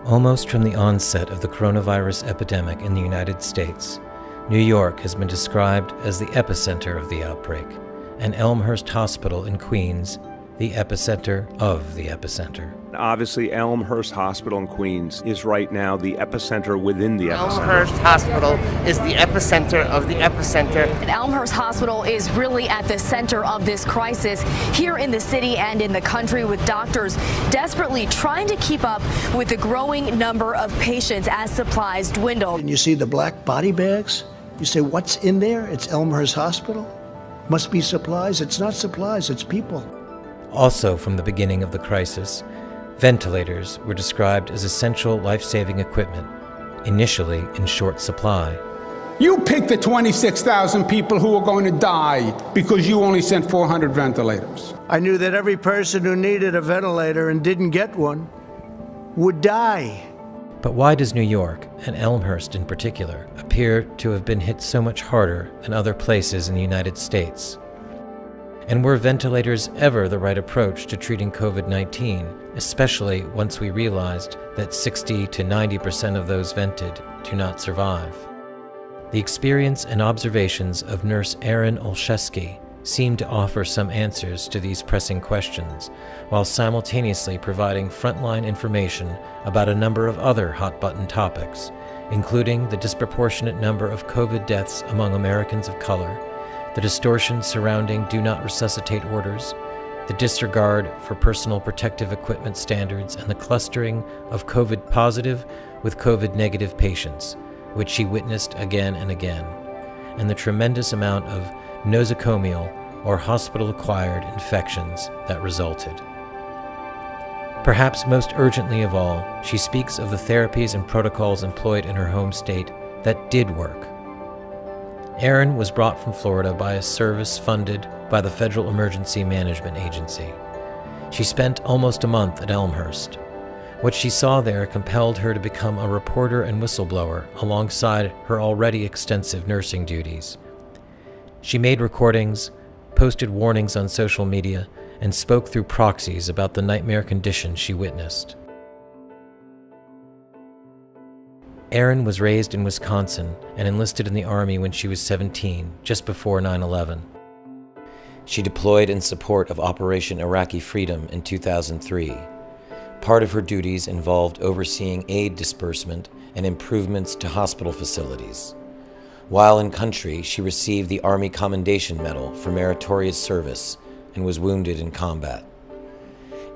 Almost from the onset of the coronavirus epidemic in the United States, New York has been described as the epicenter of the outbreak, and Elmhurst Hospital in Queens, the epicenter of the epicenter. Obviously, Elmhurst Hospital in Queens is right now the epicenter within the epicenter. Elmhurst Hospital is the epicenter of the epicenter. And Elmhurst Hospital is really at the center of this crisis here in the city and in the country, with doctors desperately trying to keep up with the growing number of patients as supplies dwindle. And you see the black body bags? You say, what's in there? It's Elmhurst Hospital? Must be supplies. It's not supplies, it's people. Also from the beginning of the crisis, ventilators were described as essential life-saving equipment, initially in short supply. You picked the 26,000 people who are going to die because you only sent 400 ventilators. I knew that every person who needed a ventilator and didn't get one would die. But why does New York, and Elmhurst in particular, appear to have been hit so much harder than other places in the United States? And were ventilators ever the right approach to treating COVID-19, especially once we realized that 60 to 90% of those vented do not survive? The experience and observations of nurse Erin Olszewski seem to offer some answers to these pressing questions, while simultaneously providing frontline information about a number of other hot-button topics, including the disproportionate number of COVID deaths among Americans of color, the distortion surrounding do not resuscitate orders, the disregard for personal protective equipment standards, and the clustering of COVID positive with COVID negative patients, which she witnessed again and again, and the tremendous amount of nosocomial or hospital-acquired infections that resulted. Perhaps most urgently of all, she speaks of the therapies and protocols employed in her home state that did work. Erin was brought from Florida by a service funded by the Federal Emergency Management Agency. She spent almost a month at Elmhurst. What she saw there compelled her to become a reporter and whistleblower alongside her already extensive nursing duties. She made recordings, posted warnings on social media, and spoke through proxies about the nightmare conditions she witnessed. Erin was raised in Wisconsin and enlisted in the Army when she was 17, just before 9/11. She deployed in support of Operation Iraqi Freedom in 2003. Part of her duties involved overseeing aid disbursement and improvements to hospital facilities. While in country, she received the Army Commendation Medal for meritorious service and was wounded in combat.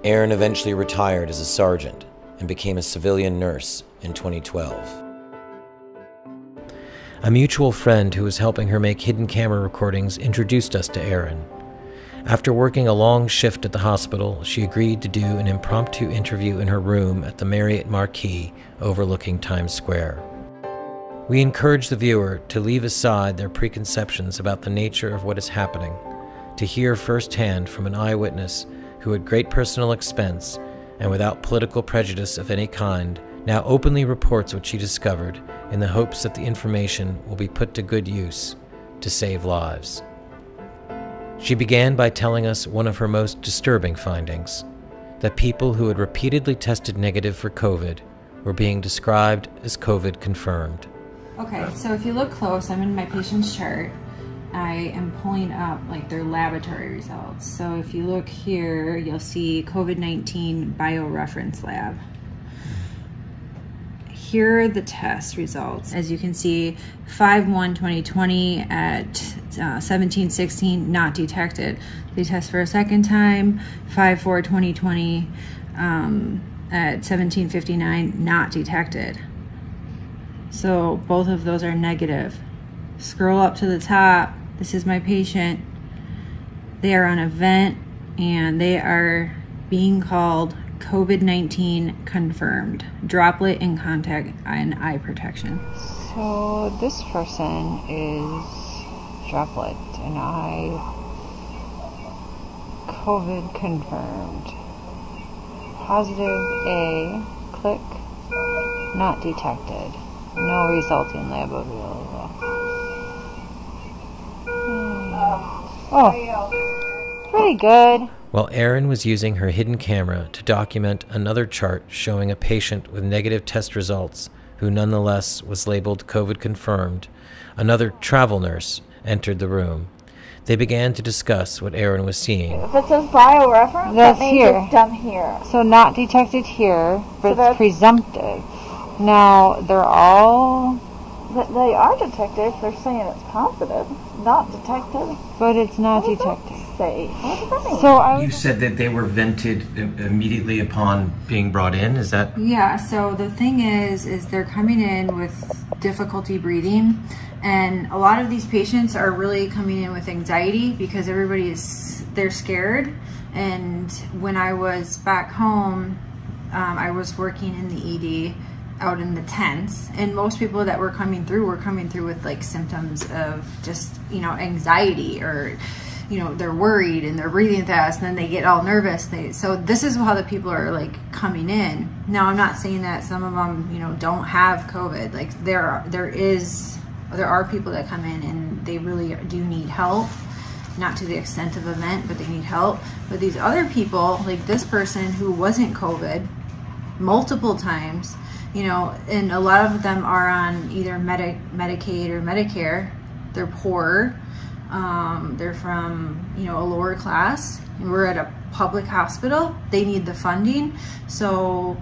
Erin eventually retired as a sergeant and became a civilian nurse in 2012. A mutual friend who was helping her make hidden camera recordings introduced us to Erin. After working a long shift at the hospital, she agreed to do an impromptu interview in her room at the Marriott Marquis overlooking Times Square. We encourage the viewer to leave aside their preconceptions about the nature of what is happening, to hear firsthand from an eyewitness who at great personal expense and without political prejudice of any kind now openly reports what she discovered in the hopes that the information will be put to good use to save lives. She began by telling us one of her most disturbing findings, that people who had repeatedly tested negative for COVID were being described as COVID confirmed. Okay, so if you look close, I'm in my patient's chart. I am pulling up like their laboratory results. So if you look here, you'll see COVID-19 bioreference lab. Here are the test results. As you can see, 5/1/2020 at 17:16, not detected. They test for a second time, 5/4/2020 at 17:59, not detected. So both of those are negative. Scroll up to the top. This is my patient. They are on a vent and they are being called COVID-19 confirmed. Droplet in contact and eye protection. So this person is droplet and eye COVID confirmed. Positive A, click, not detected. No resulting lab available. Oh, pretty good. while Erin was using her hidden camera to document another chart showing a patient with negative test results who nonetheless was labeled COVID confirmed, another travel nurse entered the room. They began to discuss what Erin was seeing. If it says bioreference, that means it's done here. So not detected here, but it's presumptive. Now, they are detected. They're saying it's positive. Not detected. But it's not detected. What does that mean? You said that they were vented immediately upon being brought in, is that? Yeah, so the thing is they're coming in with difficulty breathing, and a lot of these patients are really coming in with anxiety because they're scared. And when I was back home, I was working in the ED out in the tents, and most people that were coming through with like symptoms of just, anxiety, or they're worried and they're breathing fast, and then they get all nervous. So this is how the people are like coming in. Now, I'm not saying that some of them, don't have COVID. Like there are people that come in and they really do need help, not to the extent of event, but they need help. But these other people, like this person who wasn't COVID multiple times, and a lot of them are on either Medicaid or Medicare. They're poor. They're from, a lower class. We're at a public hospital. They need the funding. So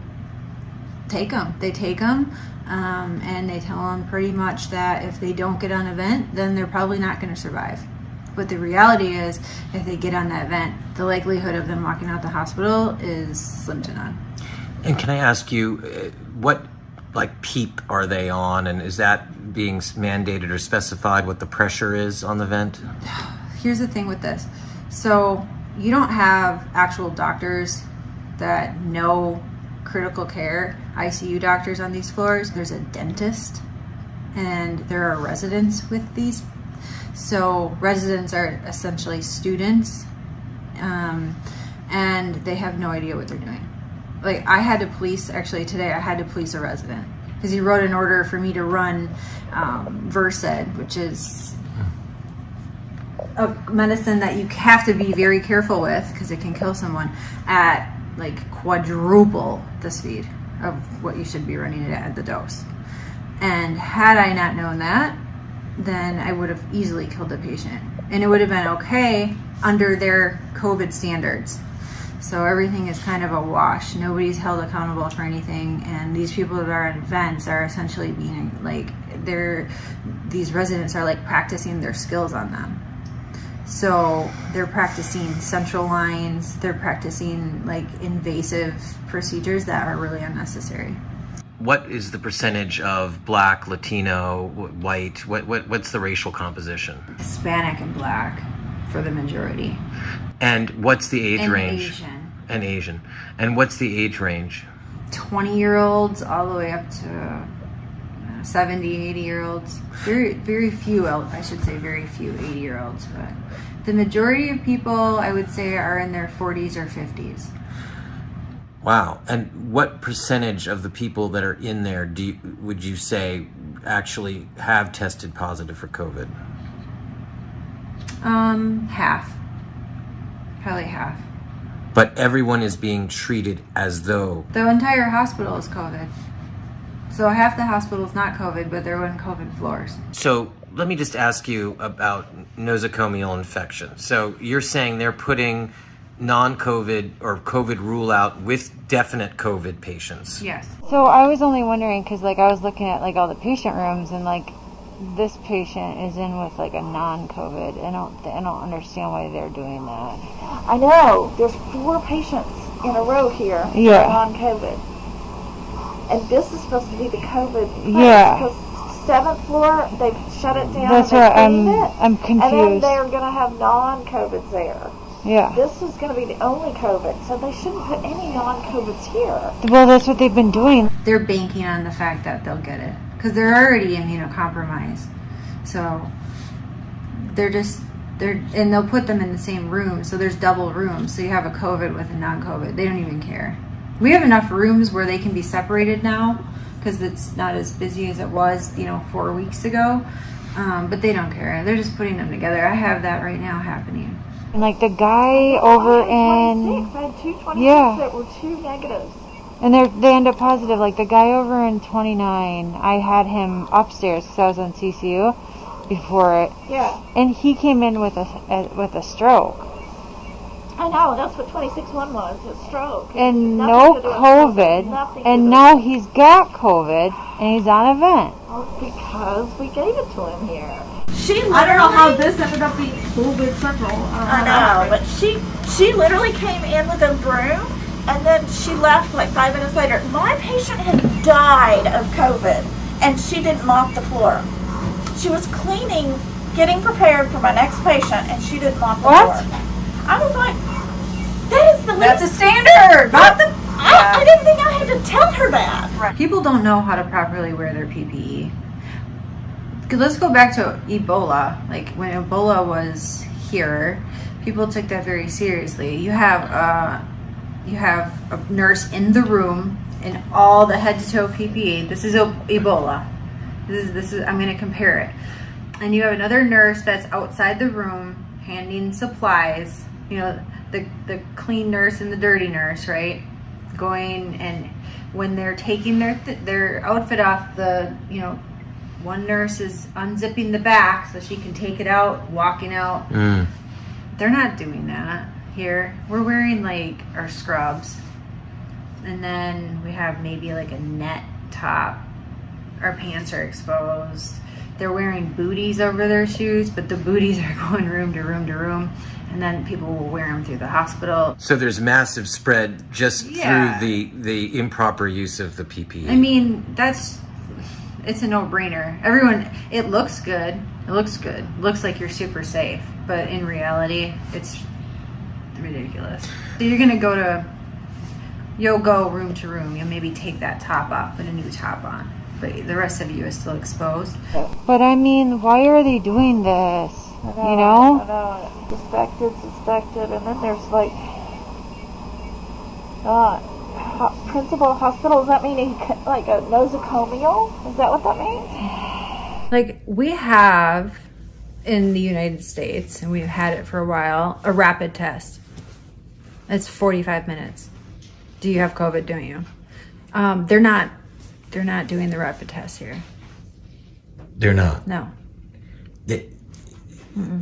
they take them, and they tell them pretty much that if they don't get on an event, then they're probably not going to survive. But the reality is, if they get on that event, the likelihood of them walking out the hospital is slim to none. And can I ask you, what PEEP are they on, and is that being mandated or specified what the pressure is on the vent? Here's the thing with this. So you don't have actual doctors that know critical care, ICU doctors on these floors. There's a dentist, and there are residents with these. So residents are essentially students, and they have no idea what they're doing. Like I had to police a resident because he wrote an order for me to run Versed, which is a medicine that you have to be very careful with because it can kill someone, at like quadruple the speed of what you should be running it at the dose. And had I not known that, then I would have easily killed the patient, and it would have been okay under their COVID standards. So everything is kind of a wash. Nobody's held accountable for anything, and these people that are at events are essentially being these residents are like practicing their skills on them. So they're practicing central lines, they're practicing like invasive procedures that are really unnecessary. What is the percentage of Black, Latino, white? What's the racial composition? Hispanic and Black for the majority. And what's the age range? Asian. And what's the age range? 20-year-olds all the way up to 70, 80-year-olds. Very few 80-year-olds. But the majority of people, I would say, are in their 40s or 50s. Wow. And what percentage of the people that are in there would you say actually have tested positive for COVID? Half. Probably half. But everyone is being treated as though... The entire hospital is COVID. So half the hospital is not COVID, but they're on COVID floors. So let me just ask you about nosocomial infection. So you're saying they're putting non-COVID or COVID rule out with definite COVID patients? Yes. So I was only wondering, because I was looking at all the patient rooms, and this patient is in with a non-COVID. I don't understand why they're doing that. I know. There's 4 patients in a row here Yeah. on COVID. And this is supposed to be the COVID place. Yeah. Because 7th floor, they've shut it down. That's and what cleaned it. I'm confused. And then they're going to have non-COVIDs there. Yeah. This is going to be the only COVID, so they shouldn't put any non-COVIDs here. Well, that's what they've been doing. They're banking on the fact that they'll get it because they're already immunocompromised. So and they'll put them in the same room. So there's double rooms. So you have a COVID with a non-COVID. They don't even care. We have enough rooms where they can be separated now because it's not as busy as it was, 4 weeks ago. But they don't care. They're just putting them together. I have that right now happening. And like the guy over in, I had 2 26 yeah, that were 2 negatives. and they end up positive. Like the guy over in 29, I had him upstairs because I was on CCU before it. Yeah. And he came in with a stroke. I know, that's what 26-1 was, a stroke. And Nothing no to do with COVID. Nothing to And do now with he's got COVID and he's on a vent. Well, because we gave it to him here. I don't know how this ended up being COVID Central. I know, but she literally came in with a broom and then she left like 5 minutes later. My patient had died of COVID and she didn't mop the floor. She was cleaning, getting prepared for my next patient, and she didn't mop the floor. I was like, that is the least. That's a standard. Not the, I didn't think I had to tell her that. Right. People don't know how to properly wear their PPE. Let's go back to Ebola. Like when Ebola was here, people took that very seriously. You have a nurse in the room in all the head to toe PPE. This is Ebola. This is I'm going to compare it. And you have another nurse that's outside the room handing supplies. You know, the clean nurse and the dirty nurse, right? Going, and when they're taking their outfit off, one nurse is unzipping the back so she can take it out, walking out. They're not doing that here. We're wearing like our scrubs, and then we have maybe like a net top. Our pants are exposed. They're wearing booties over their shoes, but the booties are going room to room to room, and then people will wear them through the hospital. So there's massive spread just through the improper use of the PPE. I mean, it's a no-brainer. Everyone, it looks good. It looks good. It looks like you're super safe, but in reality, it's ridiculous. So you'll go room to room. You'll maybe take that top off, put a new top on, but the rest of you is still exposed. But I mean, why are they doing this? I know. Suspected, and then there's like, principal hospital, does that mean like a nosocomial? Is that what that means? Like we have in the United States, and we've had it for a while, a rapid test. It's 45 minutes. Do you have COVID, don't you? They're not doing the rapid test here. They're not? No.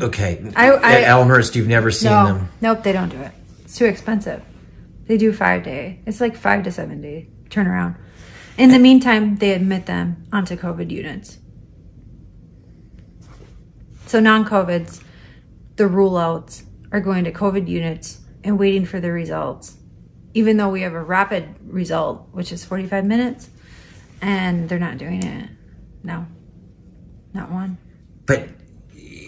Okay. At Elmhurst, you've never seen them? Nope, they don't do it. It's too expensive. They do 5 day. It's like 5 to 7 day turnaround. In the meantime, they admit them onto COVID units. So non-COVIDs, the rule outs are going to COVID units and waiting for the results. Even though we have a rapid result, which is 45 minutes, and they're not doing it. No, not one. But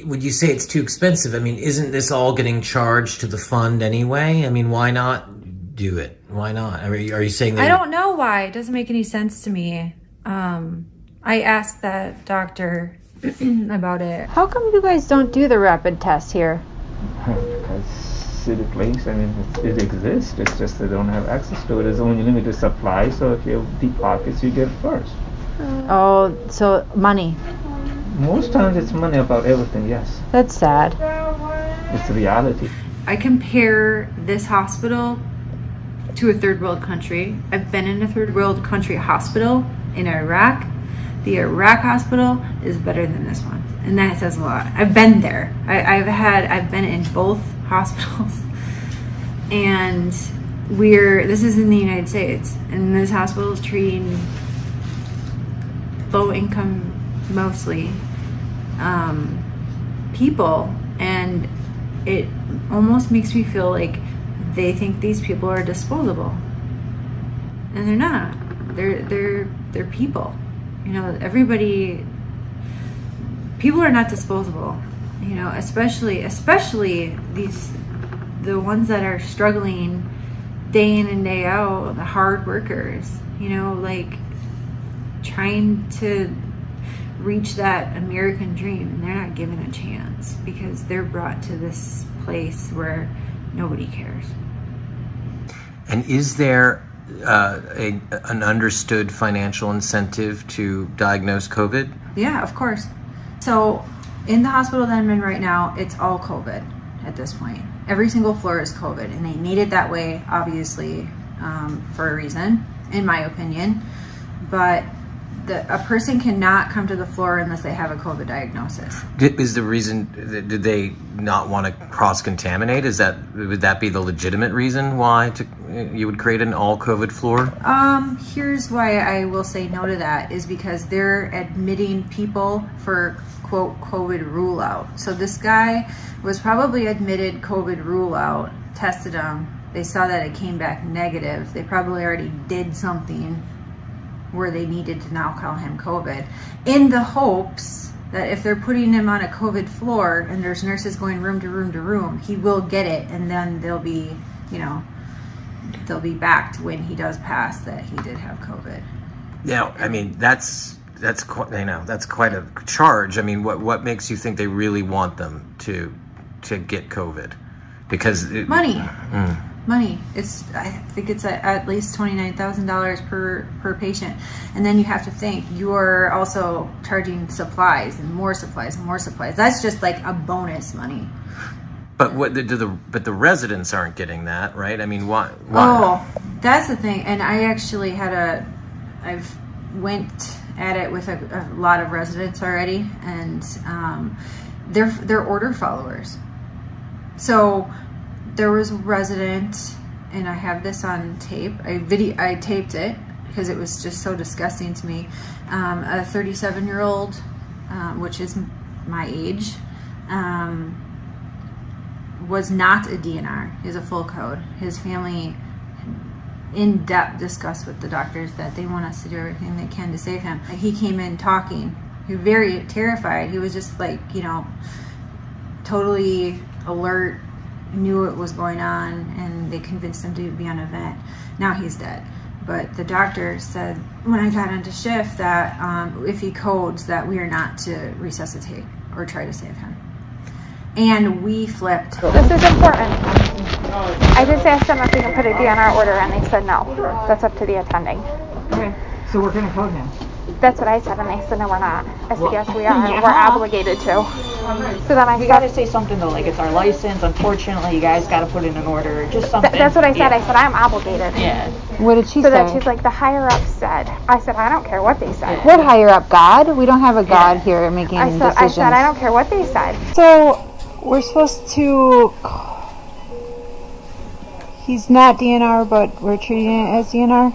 would you say it's too expensive? I mean, isn't this all getting charged to the fund anyway? I mean, why not do it? Why not? I mean, are you saying that? I don't know why. It doesn't make any sense to me. I asked that doctor about it. How come you guys don't do the rapid test here? Because city place, I mean, it exists. It's just they don't have access to it. There's only limited supply, so if you have deep pockets, you get it first. Oh, so money. Most times it's money about everything, yes. That's sad. It's the reality. I compare this hospital to a third world country. I've been in a third world country hospital in Iraq. The Iraq hospital is better than this one, and that says a lot. I've been there. I've been in both hospitals, and this is in the United States, and this hospital is treating low income, mostly people, and it almost makes me feel like they think these people are disposable, and they're not. They're people. You know, people are not disposable, you know, especially the ones that are struggling day in and day out, the hard workers, you know, like trying to reach that American dream, and they're not given a chance because they're brought to this place where nobody cares. And is there an understood financial incentive to diagnose COVID? Yeah, of course. So in the hospital that I'm in right now, it's all COVID at this point. Every single floor is COVID, and they made it that way, obviously, for a reason, in my opinion. But a person cannot come to the floor unless they have a COVID diagnosis. Is the reason, did they not want to cross-contaminate? Would that be the legitimate reason why you would create an all-COVID floor? Here's why I will say no to that, is because they're admitting people for, quote, COVID rule out. So this guy was probably admitted COVID rule out, tested him, they saw that it came back negative. They probably already did something where they needed to now call him COVID, in the hopes that if they're putting him on a COVID floor and there's nurses going room to room to room, he will get it, and then they'll be back to when he does pass that he did have COVID. Yeah, I mean, that's quite a charge. I mean, what makes you think they really want them to get COVID? Because money. Money. I think it's at least $29,000 per patient, and then you have to think you are also charging supplies and more supplies and more supplies. That's just like a bonus money. But but the residents aren't getting that, right? I mean, why? Oh, that's the thing. And I actually I've went at it with a lot of residents already, and they're order followers. So there was a resident, and I have this on tape. I taped it because it was just so disgusting to me. A 37-year-old, which is my age, was not a DNR. He has a full code. His family in depth discussed with the doctors that they want us to do everything they can to save him. He came in talking. He was very terrified. He was just like, totally alert, knew what was going on, and they convinced him to be on a vent. Now he's dead. But the doctor said when I got into shift that if he codes, that we are not to resuscitate or try to save him. And we flipped. This is important. I just asked them if we can put a DNR order, and they said no. That's up to the attending. Okay, so we're going to code him. That's what I said, and they said no, we're not. I said yes, we are. We're obligated to. So then We got to say something though, like it's our license. Unfortunately, you guys got to put in an order. Just something. That's what I said. I said I'm obligated. Yeah. What did she say? So then she's like, the higher up said. I said, I don't care what they said. What higher up? God? We don't have a God here making decisions. I said I don't care what they said. So we're supposed to. He's not DNR, but we're treating it as DNR.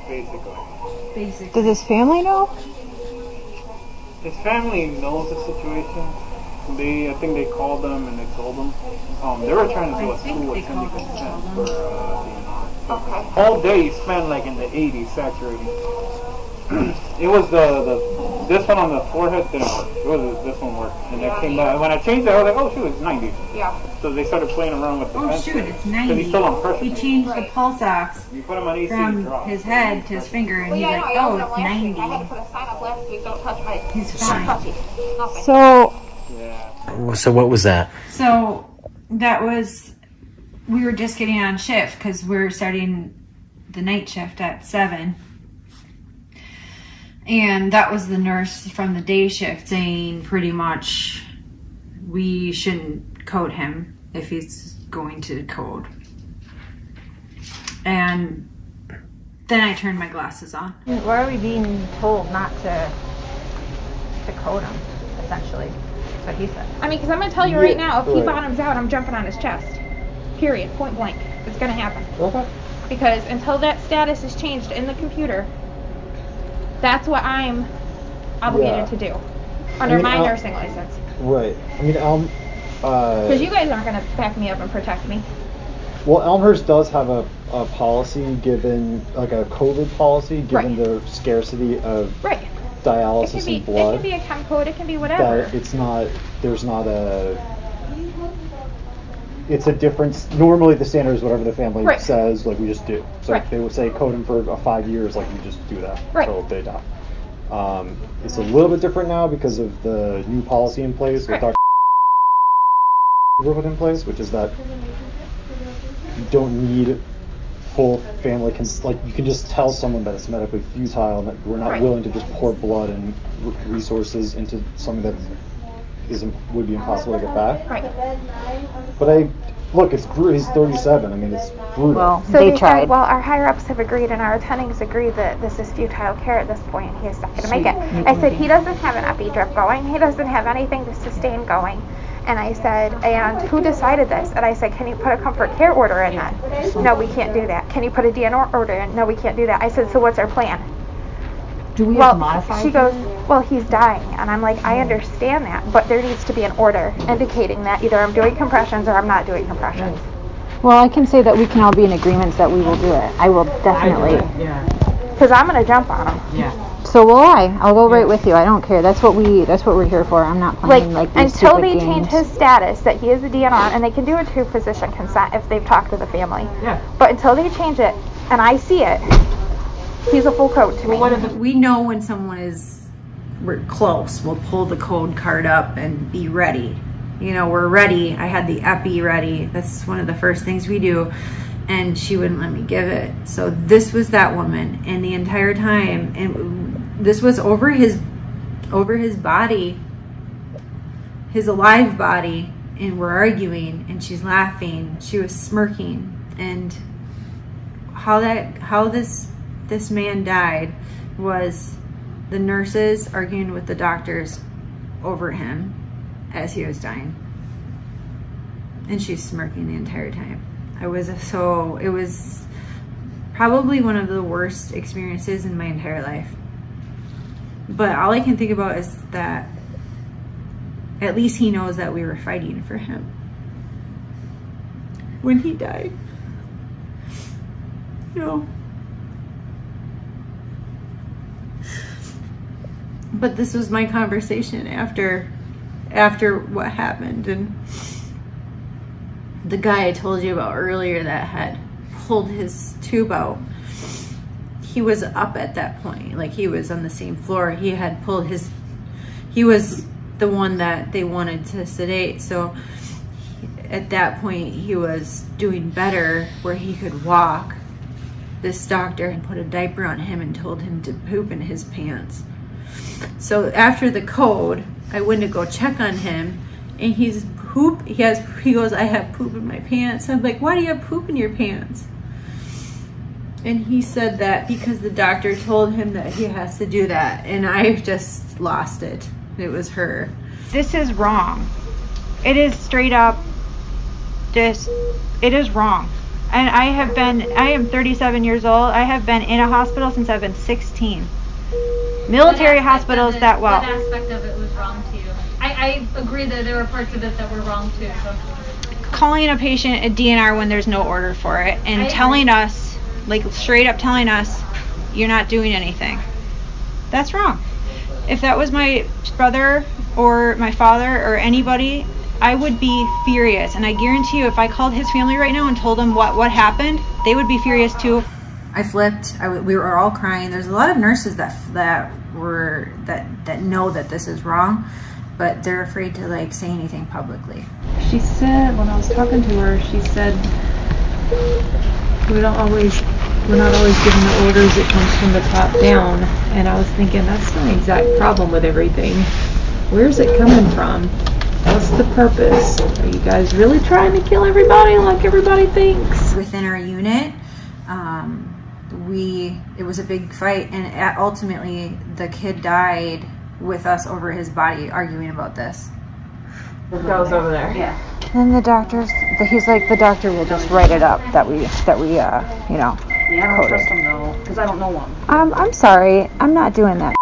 Basically. Does his family know? His family knows the situation. I think they called them and they told them. They were trying to do a school attending consent for DNR. Okay. All day he spent like in the 80s saturating. It was this one on the forehead didn't work. It was this one worked, and that came back. When I changed it, I was like, oh shoot, it's 90. Yeah. So they started playing around with the Oh shoot, it's 90. Because he's still on pressure. He changed the pulse ox You put him on EC, from drop. his head to his finger, and he's like, oh, it's 90. I had to put a sign up last week. Don't touch my. He's fine. Nothing. So what was that? So that was, we were just getting on shift because we were starting the night shift at 7. And that was the nurse from the day shift saying pretty much we shouldn't code him if he's going to code. And then I turned my glasses on. Why are we being told not to code him, essentially? That's what he said. I mean, because I'm going to tell you right now, if he bottoms out, I'm jumping on his chest. Period. Point blank. It's going to happen. Okay. Because until that status is changed in the computer, that's what I'm obligated to do under my nursing license. Right. I mean, because you guys aren't going to back me up and protect me. Well, Elmhurst does have a policy given, like a COVID policy, given the scarcity of dialysis and blood. It can be a chem code, it can be whatever. That it's not, there's not a, it's a difference. Normally the standard is whatever the family says, like we just do. So if they would say code them for 5 years, like we just do that until they die. It's a little bit different now because of the new policy in place with Dr. put in place, which is that you don't need full family like you can just tell someone that it's medically futile and that we're not willing to just pour blood and resources into something that would be impossible to get back. Right. But look, it's brutal. He's 37. I mean, it's brutal. Well, so they tried. Said, well, our higher ups have agreed and our attendings agree that this is futile care at this point. He is not going to make it. I said, he doesn't have an epi drip going. He doesn't have anything to sustain going. And I said, and who decided this? And I said, can you put a comfort care order in then? No, we can't do that. Can you put a DNR order in? No, we can't do that. I said, so what's our plan? Do we have to modify? She goes, well, he's dying. And I'm like, I understand that, but there needs to be an order indicating that either I'm doing compressions or I'm not doing compressions. Well, I can say that we can all be in agreement that we will do it. I will definitely. Yeah. Because I'm going to jump on him. Yeah. So will I. I'll go right with you. I don't care. That's what we're here for. I'm not playing like these until stupid they games. change his status that he is a DNR, and they can do it through physician consent if they've talked to the family. Yeah. But until they change it, and I see it, he's a full code to me. We know when someone we're close. We'll pull the code card up and be ready. You know, we're ready. I had the epi ready. That's one of the first things we do. And she wouldn't let me give it. So this was that woman. And the entire time, and this was over his body, his alive body. And we're arguing and she's laughing. She was smirking. And how this man died was the nurses arguing with the doctors over him as he was dying, and she's smirking the entire time. It was probably one of the worst experiences in my entire life. But all I can think about is that at least he knows that we were fighting for him when he died. You know. But this was my conversation after what happened, and the guy I told you about earlier that had pulled his tube out, he was up at that point. Like, he was on the same floor. He had pulled he was the one that they wanted to sedate. So at that point he was doing better where he could walk. This doctor had put a diaper on him and told him to poop in his pants. So after the code, I went to go check on him, and he goes, I have poop in my pants. I'm like, why do you have poop in your pants? And he said that because the doctor told him that he has to do that, and I just lost it. It was her. This is wrong. It is straight up it is wrong. And I am 37 years old. I have been in a hospital since I've been 16. Military hospitals that well. What aspect of it was wrong to you? I agree that there were parts of it that were wrong too. So. Calling a patient a DNR when there's no order for it, and telling us, like straight up telling us, you're not doing anything. That's wrong. If that was my brother or my father or anybody, I would be furious. And I guarantee you, if I called his family right now and told them what happened, they would be furious too. I flipped. We were all crying. There's a lot of nurses that know that this is wrong, but they're afraid to like say anything publicly. She said, when I was talking to her, she said, we're not always given the orders. It comes from the top down. And I was thinking, that's the exact problem with everything. Where's it coming from? What's the purpose? Are you guys really trying to kill everybody like everybody thinks? Within our unit, it was a big fight, and ultimately the kid died with us over his body arguing about this. It goes over there. Yeah. And the doctor will just write it up that we Yeah, I don't trust him though, because I don't know him. I'm sorry, I'm not doing that.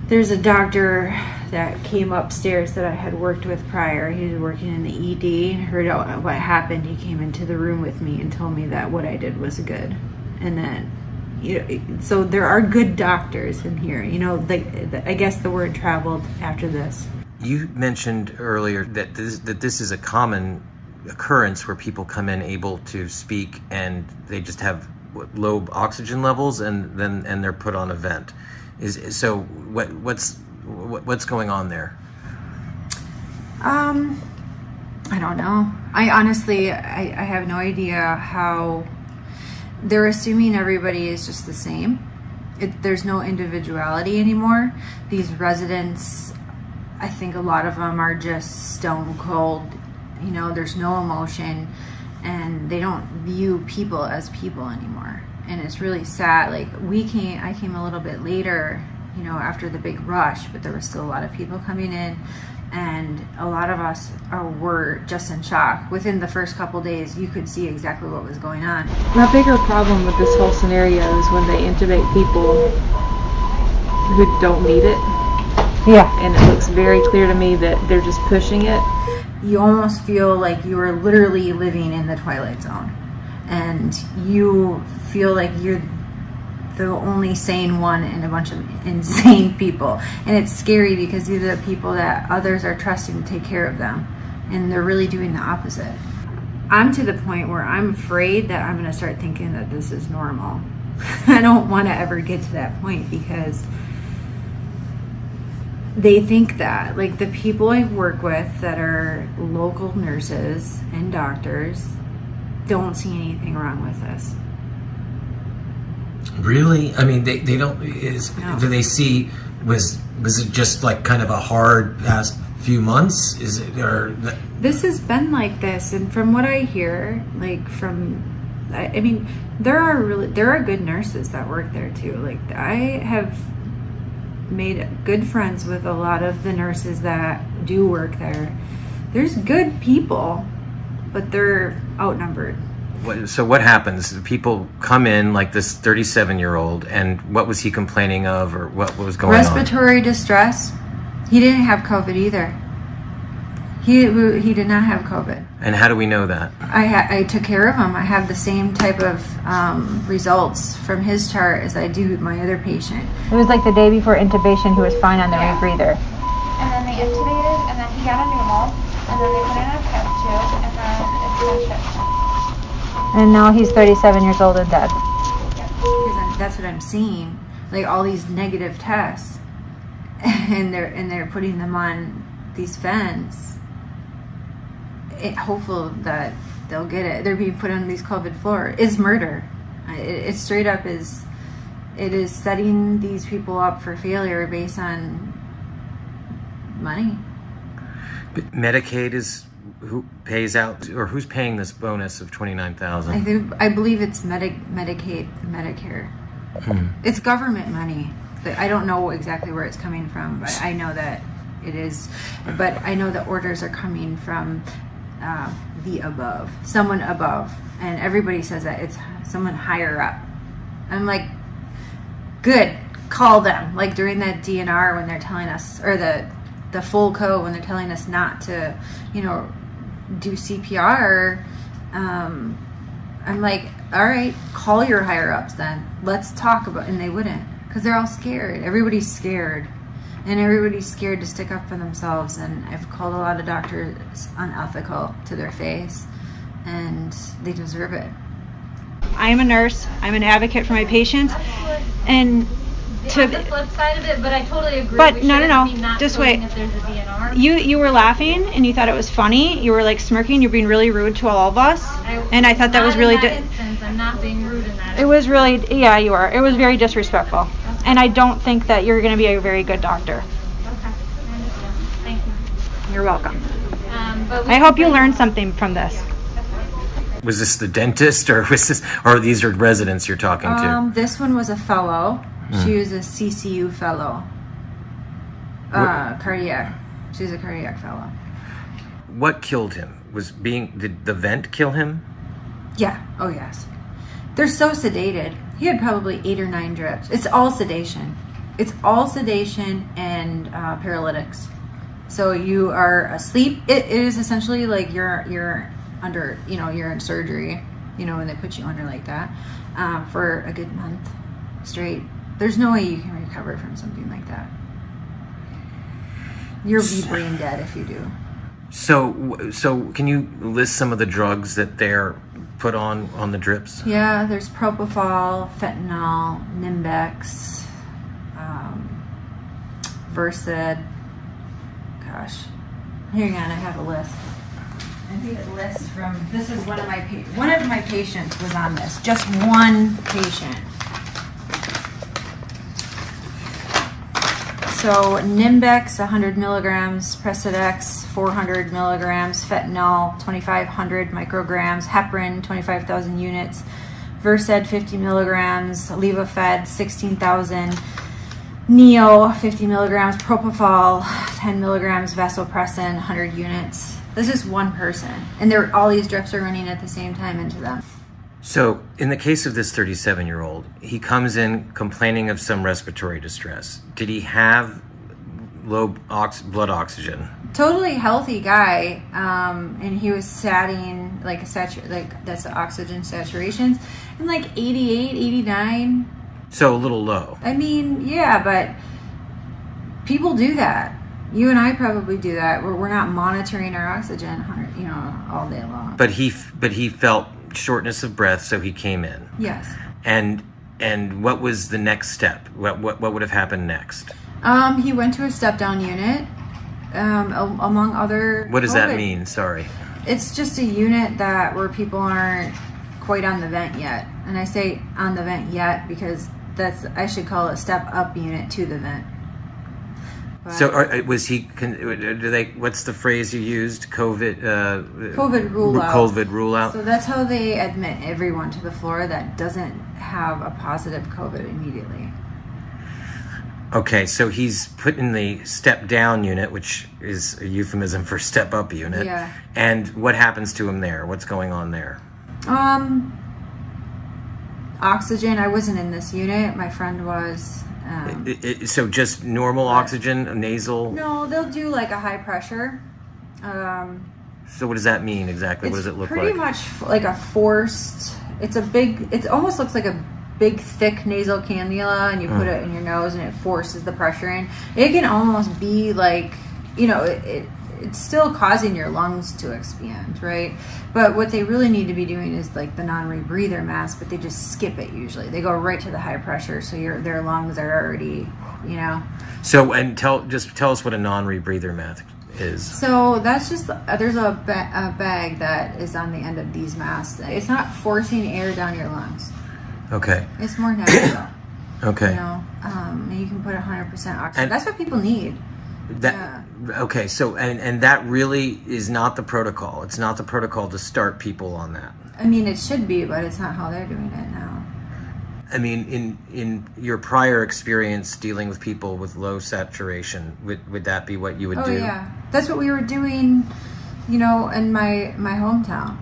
There's a doctor that came upstairs that I had worked with prior. He was working in the ED and heard what happened. He came into the room with me and told me that what I did was good, and that, you know, so there are good doctors in here. You know, I guess the word traveled after this. You mentioned earlier that this is a common occurrence where people come in able to speak and they just have low oxygen levels and they're put on a vent. So what's going on there? I don't know. I honestly have no idea how. They're assuming everybody is just the same. There's no individuality anymore. These residents I think a lot of them are just stone cold. You know, there's no emotion, and they don't view people as people anymore. And it's really sad. Like I came a little bit later, you know, after the big rush, but there was still a lot of people coming in, and a lot of us were just in shock. Within the first couple days, you could see exactly what was going on. My bigger problem with this whole scenario is when they intubate people who don't need it. Yeah. And it looks very clear to me that they're just pushing it. You almost feel like you are literally living in the Twilight Zone, and you feel like you're the only sane one in a bunch of insane people. And it's scary because these are the people that others are trusting to take care of them, and they're really doing the opposite. I'm to the point where I'm afraid that I'm going to start thinking that this is normal. I don't want to ever get to that point, because they think that, like, the people I work with that are local nurses and doctors don't see anything wrong with this. Really? I mean, they don't. No. Do they see? Was it just like kind of a hard past few months? Is it or? This has been like this, and from what I hear, like I mean, there are good nurses that work there too. Like, I have made good friends with a lot of the nurses that do work there. There's good people, but they're outnumbered. So what happens? People come in like this 37-year-old, and what was he complaining of, or what was going on? Respiratory distress. He didn't have COVID either. He did not have COVID. And how do we know that? I took care of him. I have the same type of results from his chart as I do with my other patient. It was like the day before intubation, he was fine on the rebreather. And then they intubated, and then he got a pneumo, and then they put in a PEP tube, and then it's been shipped. And now he's 37 years old and dead. Because that's what I'm seeing, like all these negative tests, and they're putting them on these vents. Hopeful that they'll get it. They're being put on these COVID floor. It's murder. It straight up is. It is setting these people up for failure based on money. But Medicaid is who pays out, or who's paying this bonus of $29,000? I believe it's Medicaid, Medicare. It's government money, but I don't know exactly where it's coming from. But I know that it is. But I know the orders are coming from the above, someone above, and everybody says that it's someone higher up. I'm like, good, call them. Like during that DNR when they're telling us, or the full code when they're telling us not to, you know, do CPR. I'm like, all right, call your higher ups then. Let's talk about. And they wouldn't, because they're all scared. Everybody's scared. And everybody's scared to stick up for themselves. And I've called a lot of doctors unethical to their face, and they deserve it. I am a nurse. I'm an advocate for my patients, and to the flip side of it, but I totally agree. But no. Just wait. If there's a DNR. You were laughing and you thought it was funny. You were like smirking. You're being really rude to all of us, and I thought that was really. I'm not being rude in that. It was really, yeah, you are. It was very disrespectful, and I don't think that you're going to be a very good doctor. Okay, I understand. Thank you. You're welcome. I hope you learned something from this. Was this the dentist, or was this, or these are residents you're talking to? This one was a fellow. She was a CCU fellow. Cardiac. She was a cardiac fellow. What killed him? Did the vent kill him? Yeah. Oh, yes. They're so sedated. He had probably 8 or 9 drips. It's all sedation. It's all sedation and paralytics. So you are asleep. It is essentially like you're under, you're in surgery, when they put you under like that, for a good month straight. There's no way you can recover from something like that. You'll be brain dead if you do. So can you list some of the drugs that they're put on the drips? Yeah, there's propofol, fentanyl, Nimbex, Versed. Gosh, hang on, I have a list. I think a list from, this is one of my patients was on this. Just one patient. So Nimbex 100 milligrams, Precedex 400 milligrams, fentanyl 2,500 micrograms, heparin 25,000 units, Versed 50 milligrams, Levofed 16,000, Neo 50 milligrams, Propofol 10 milligrams, Vasopressin 100 units. This is one person, and all these drips are running at the same time into them. So, in the case of this 37-year-old, he comes in complaining of some respiratory distress. Did he have low blood oxygen? Totally healthy guy, and he was satting that's the oxygen saturations, and like 88, 89. So a little low. I mean, yeah, but people do that. You and I probably do that. We're not monitoring our oxygen, all day long. But he felt shortness of breath, so he came in. Yes. And what was the next step? What would have happened next? He went to a step-down unit, among other. What does that mean? Sorry. It's just a unit where people aren't quite on the vent yet, and I say on the vent yet because I should call it a step-up unit to the vent. So was he? What's the phrase you used? COVID rule out. COVID rule out. So that's how they admit everyone to the floor that doesn't have a positive COVID immediately. Okay, so he's put in the step down unit, which is a euphemism for step up unit. Yeah. And what happens to him there? What's going on there? Oxygen. I wasn't in this unit. My friend was. So just normal oxygen, nasal? No, they'll do like a high pressure. So what does that mean exactly? What does it look like? Pretty much like a forced. It almost looks like a big thick nasal cannula, and you put it in your nose, and it forces the pressure in. It can almost be like, it's still causing your lungs to expand, right? But what they really need to be doing is like the non-rebreather mask, but they just skip it usually. They go right to the high pressure, so their lungs are already, So, and tell us what a non-rebreather mask is. So that's just, there's a bag that is on the end of these masks. It's not forcing air down your lungs. Okay. It's more natural. Okay. And you can put 100% oxygen. That's what people need. Okay, so and that really is not the protocol. It's not the protocol to start people on that. I mean, it should be, but it's not how they're doing it now. I mean, in your prior experience dealing with people with low saturation, would that be what you would do? Oh yeah, that's what we were doing, in my hometown.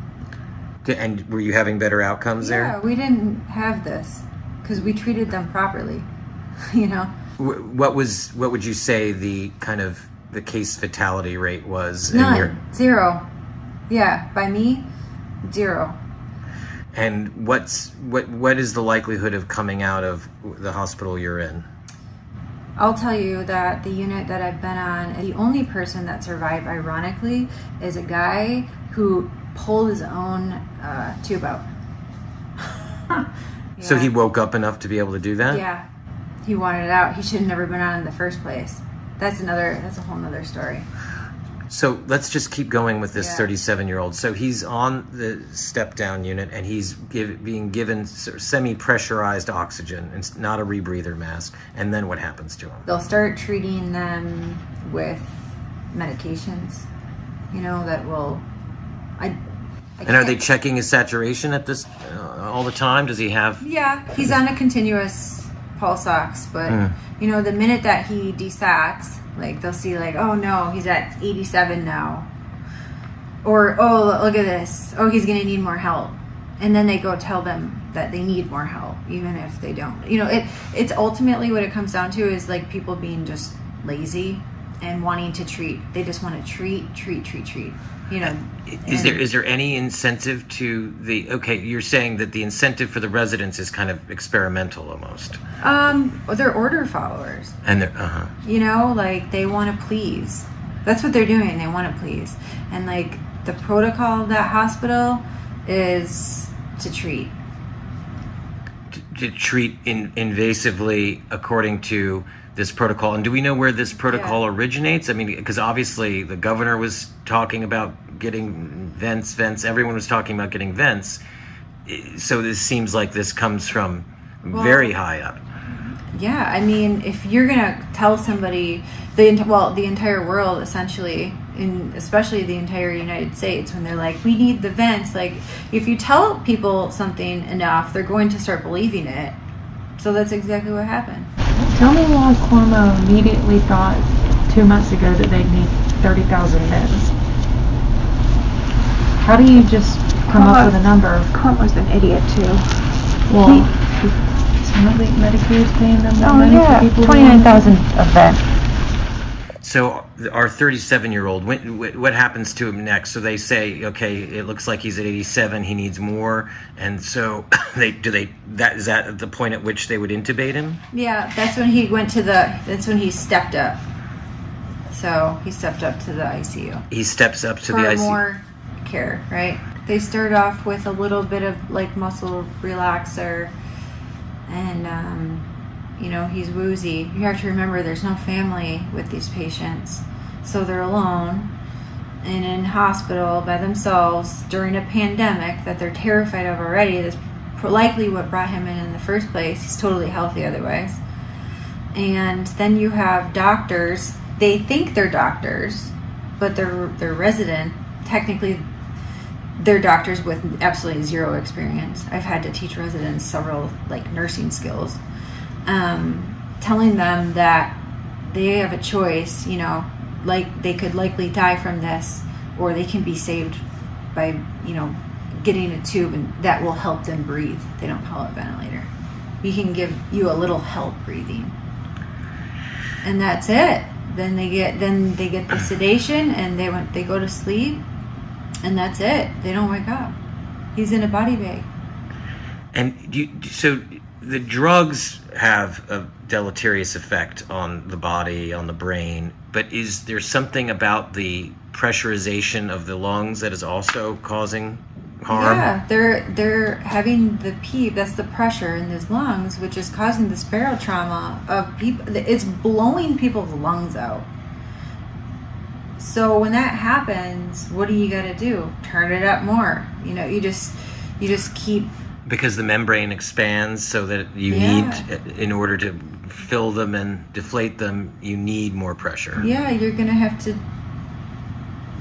And were you having better outcomes there? Yeah, we didn't have this because we treated them properly, What would you say the kind of the case fatality rate was? None. 0. Yeah, by me, 0. And what is the likelihood of coming out of the hospital you're in? I'll tell you that the unit that I've been on, the only person that survived, ironically, is a guy who pulled his own tube out. Yeah. So he woke up enough to be able to do that? Yeah. He wanted it out. He should have never been on in the first place. That's a whole nother story. So let's just keep going with this 37-year-old. So he's on the step-down unit, and he's being given sort of semi-pressurized oxygen. It's not a rebreather mask. And then what happens to him? They'll start treating them with medications, that will... And are they checking his saturation at this all the time? Does he have... Yeah, he's on a continuous pulse ox, but the minute that he desats, like they'll see like, oh no, he's at 87 now, or oh look at this, oh he's gonna need more help, and then they go tell them that they need more help even if they don't. It's ultimately what it comes down to is like people being just lazy and wanting to treat. They just want to treat. Is there any incentive to the? Okay, you're saying that the incentive for the residents is kind of experimental almost. They're order followers, and they're like they want to please. That's what they're doing. They want to please, and like the protocol of that hospital is to treat. To treat invasively according to this protocol. And do we know where this protocol originates? I mean, because obviously the governor was talking about getting vents. Everyone was talking about getting vents. So this seems like this comes from very high up. Yeah, I mean, if you're gonna tell somebody, the entire world essentially, especially the entire United States, when they're like, we need the vents, like, if you tell people something enough, they're going to start believing it. So that's exactly what happened. Tell me why Cuomo immediately thought 2 months ago that they'd need 30,000 beds. How do you just come up with a number? Cuomo's an idiot too. Well, Medicare is paying them more money for people. 29,000 a bed. So our 37-year-old, what happens to him next? So they say, okay, it looks like he's at 87, he needs more, and so is that the point at which they would intubate him? Yeah, that's when he stepped up. So he stepped up to the ICU. He steps up to the for ICU. more care, right? They start off with a little bit of like muscle relaxer, and he's woozy. You have to remember there's no family with these patients, so they're alone and in hospital by themselves during a pandemic that they're terrified of already. That's likely what brought him in the first place. He's totally healthy otherwise. And then you have doctors. They think they're doctors, but they're resident. Technically, they're doctors with absolutely zero experience. I've had to teach residents several nursing skills, telling them that they have a choice, they could likely die from this, or they can be saved by, getting a tube, and that will help them breathe. They don't call it ventilator. We can give you a little help breathing, and that's it. Then they get the sedation, and they go to sleep, and that's it. They don't wake up. He's in a body bag. And so the drugs have a deleterious effect on the body, on the brain, but is there something about the pressurization of the lungs that is also causing harm? Yeah, they're having the PEEP, that's the pressure in his lungs, which is causing the barotrauma of people. It's blowing people's lungs out. So when that happens, what do you got to do? Turn it up more. You just keep. Because the membrane expands, so that you need, in order to fill them and deflate them, you need more pressure. Yeah, you're gonna have to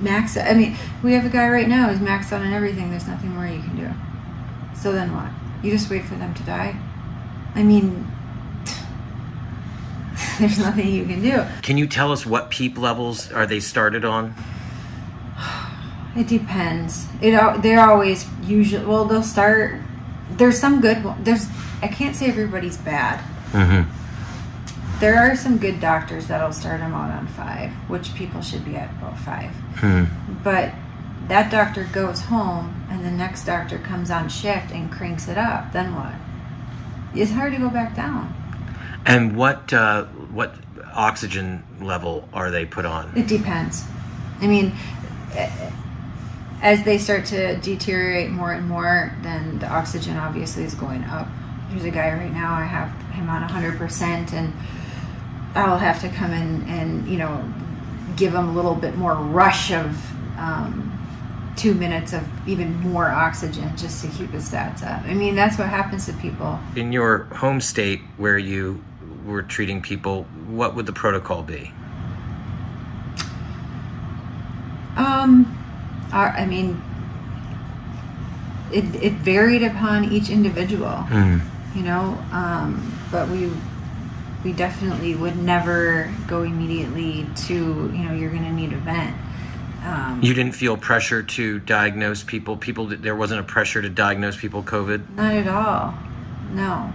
max it. I mean, we have a guy right now who's maxed out on everything. There's nothing more you can do. So then what? You just wait for them to die? I mean, there's nothing you can do. Can you tell us what PEEP levels are they started on? It depends. They're always usually, well, they'll start, there's some good ones. I can't say everybody's bad. Mm-hmm. There are some good doctors that'll start them out on 5, which people should be at about 5. But that doctor goes home, and the next doctor comes on shift and cranks it up. Then what? It's hard to go back down. And what oxygen level are they put on? It depends. I mean, as they start to deteriorate more and more, then the oxygen obviously is going up. There's a guy right now, I have him on 100%, and I'll have to come in and, give him a little bit more rush of 2 minutes of even more oxygen just to keep his stats up. I mean, that's what happens to people. In your home state where you were treating people, what would the protocol be? I mean, it varied upon each individual, but we definitely would never go immediately to, you're going to need a vent. You didn't feel pressure to diagnose people? There wasn't a pressure to diagnose people COVID? Not at all. No.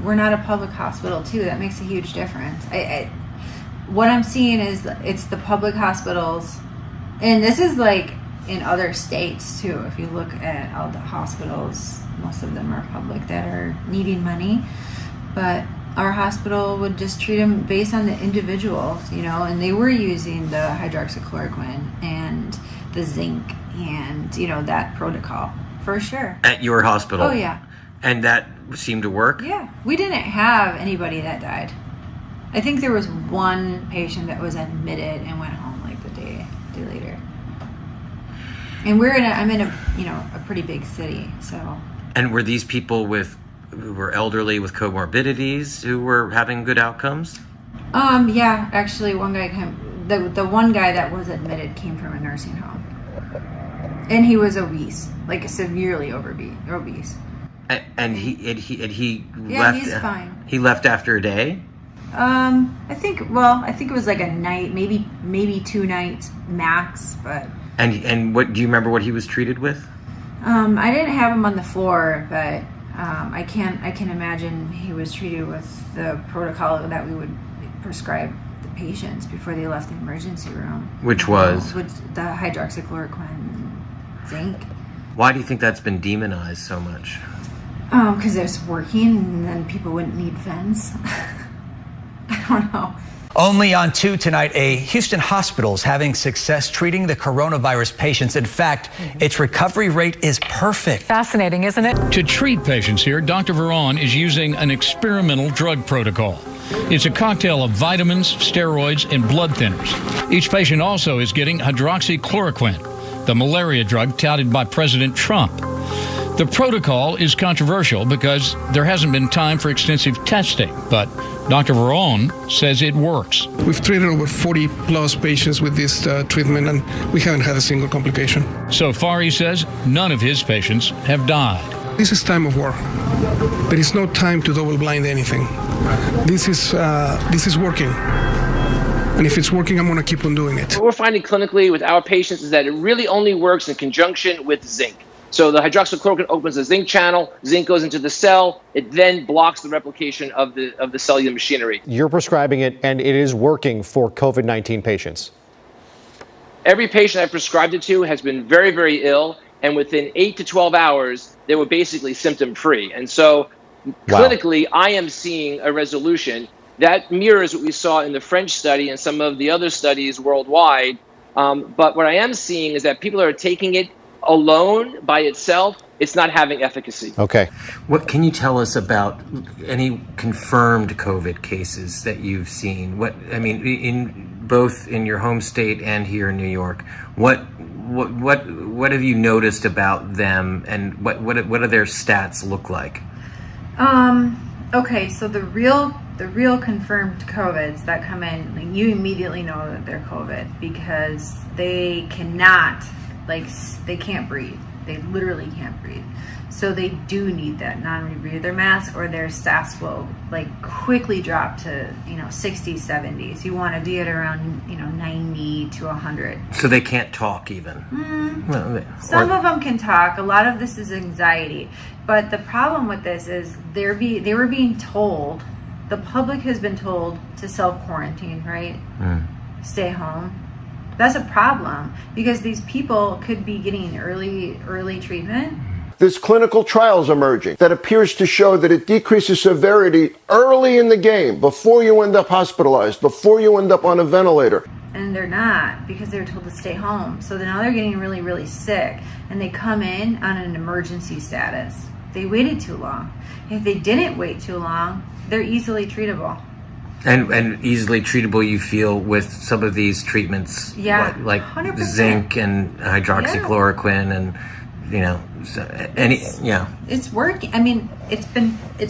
We're not a public hospital, too. That makes a huge difference. What I'm seeing is it's the public hospitals, and this is like in other states, too. If you look at all the hospitals, most of them are public that are needing money. But our hospital would just treat them based on the individuals, and they were using the hydroxychloroquine and the zinc and, that protocol, for sure. At your hospital? Oh, yeah. And that seemed to work? Yeah. We didn't have anybody that died. I think there was one patient that was admitted and went home like the day later. And I'm in a pretty big city, so. And were these people with who were elderly with comorbidities who were having good outcomes? Yeah, actually one guy the one guy that was admitted came from a nursing home. And he was obese, like severely obese. And he Yeah, left. he's fine. He left after a day. I think it was like a night, maybe 2 nights max, but. And what do you remember what he was treated with? I didn't have him on the floor, but I can imagine he was treated with the protocol that we would prescribe the patients before they left the emergency room. Which was? With the hydroxychloroquine, zinc. Why do you think that's been demonized so much? Because it's working, and then people wouldn't need vents. I don't know. Only on 2 tonight, a Houston hospital is having success treating the coronavirus patients. In fact, its recovery rate is perfect. Fascinating, isn't it? To treat patients here, Dr. Veron is using an experimental drug protocol. It's a cocktail of vitamins, steroids, and blood thinners. Each patient also is getting hydroxychloroquine, the malaria drug touted by President Trump. The protocol is controversial because there hasn't been time for extensive testing, but Dr. Veron says it works. We've treated over 40 plus patients with this treatment, and we haven't had a single complication. So far, he says, none of his patients have died. This is time of war. There is no time to double blind anything. This is working. And if it's working, I'm going to keep on doing it. What we're finding clinically with our patients is that it really only works in conjunction with zinc. So the hydroxychloroquine opens the zinc channel, zinc goes into the cell, it then blocks the replication of the cellular machinery. You're prescribing it, and it is working for COVID-19 patients. Every patient I've prescribed it to has been very, very ill, and within 8 to 12 hours, they were basically symptom-free. And so clinically, I am seeing a resolution. That mirrors what we saw in the French study and some of the other studies worldwide. But what I am seeing is that people are taking it alone by itself, it's not having efficacy. Okay. What can you tell us about any confirmed COVID cases that you've seen? Both in your home state and here in New York, what have you noticed about them, and what do their stats look like? Okay, so the real confirmed COVIDs that come in, like, you immediately know that they're COVID because they cannot. They can't breathe. They literally can't breathe. So they do need that non-rebreather mask, or their stats will quickly drop to 60s, 70s. You want to be at around 90 to 100. So they can't talk even. Some of them can talk. A lot of this is anxiety. But the problem with this is they were being told, the public has been told to self-quarantine, right? Stay home. That's a problem because these people could be getting early treatment. This clinical trial is emerging that appears to show that it decreases severity early in the game, before you end up hospitalized, before you end up on a ventilator. And they're not, because they were told to stay home. So now they're getting really, really sick, and they come in on an emergency status. They waited too long. If they didn't wait too long, they're easily treatable. And easily treatable, you feel, with some of these treatments, like 100%. zinc and hydroxychloroquine, and It's working. I mean, it's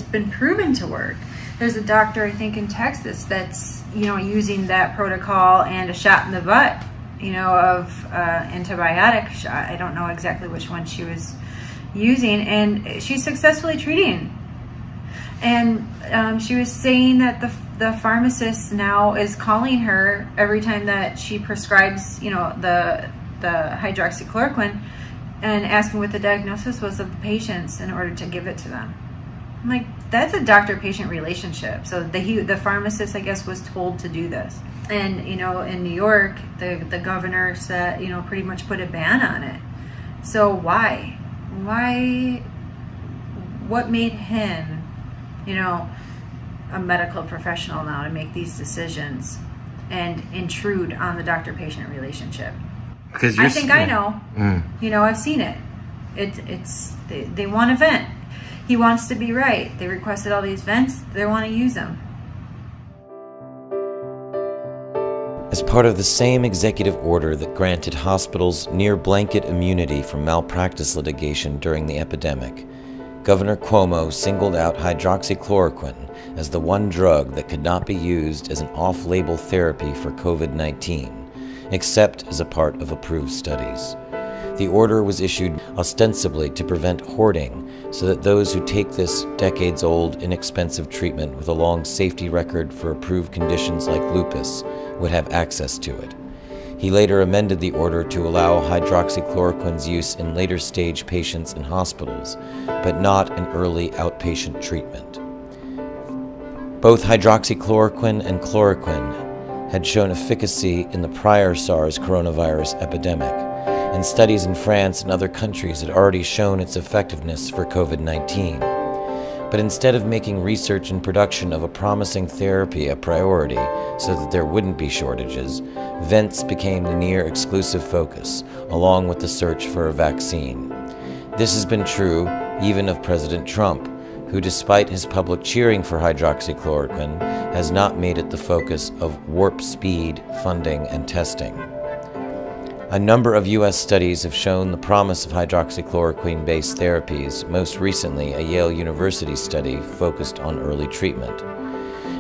been proven to work. There's a doctor, I think, in Texas that's using that protocol and a shot in the butt, of antibiotic shot. I don't know exactly which one she was using, and she's successfully treating. And she was saying that the pharmacist now is calling her every time that she prescribes, the hydroxychloroquine, and asking what the diagnosis was of the patients in order to give it to them. I'm like, that's a doctor-patient relationship. So the pharmacist, I guess, was told to do this. And, in New York, the governor said, pretty much put a ban on it. So why? What made him, a medical professional now to make these decisions and intrude on the doctor-patient relationship? Because I know. I've seen it. They want a vent. He wants to be right. They requested all these vents. They want to use them. As part of the same executive order that granted hospitals near blanket immunity from malpractice litigation during the epidemic, Governor Cuomo singled out hydroxychloroquine as the one drug that could not be used as an off-label therapy for COVID-19, except as a part of approved studies. The order was issued ostensibly to prevent hoarding, so that those who take this decades-old, inexpensive treatment with a long safety record for approved conditions like lupus would have access to it. He later amended the order to allow hydroxychloroquine's use in later-stage patients in hospitals, but not in early outpatient treatment. Both hydroxychloroquine and chloroquine had shown efficacy in the prior SARS coronavirus epidemic, and studies in France and other countries had already shown its effectiveness for COVID-19. But instead of making research and production of a promising therapy a priority so that there wouldn't be shortages, vents became the near-exclusive focus, along with the search for a vaccine. This has been true even of President Trump, who, despite his public cheering for hydroxychloroquine, has not made it the focus of warp speed funding and testing. A number of U.S. studies have shown the promise of hydroxychloroquine-based therapies, most recently a Yale University study focused on early treatment.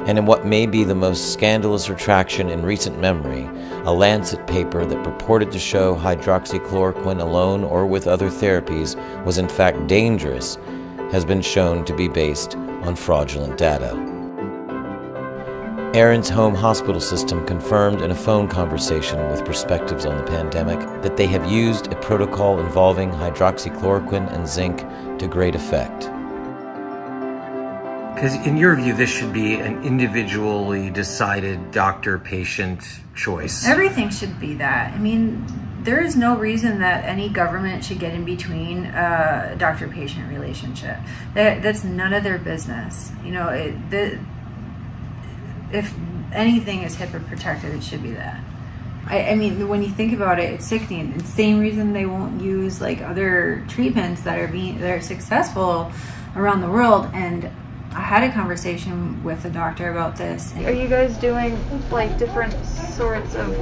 And in what may be the most scandalous retraction in recent memory, a Lancet paper that purported to show hydroxychloroquine alone or with other therapies was in fact dangerous, has been shown to be based on fraudulent data. Aaron's home hospital system confirmed in a phone conversation with Perspectives on the Pandemic that they have used a protocol involving hydroxychloroquine and zinc to great effect. Because in your view, this should be an individually decided doctor-patient choice. Everything should be that. I mean, there is no reason that any government should get in between a doctor-patient relationship. That's none of their business. You know, if anything is HIPAA protected, it should be that. I mean, when you think about it, it's sickening. It's the same reason they won't use like other treatments that are successful around the world. And I had a conversation with a doctor about this. Are you guys doing like different sorts of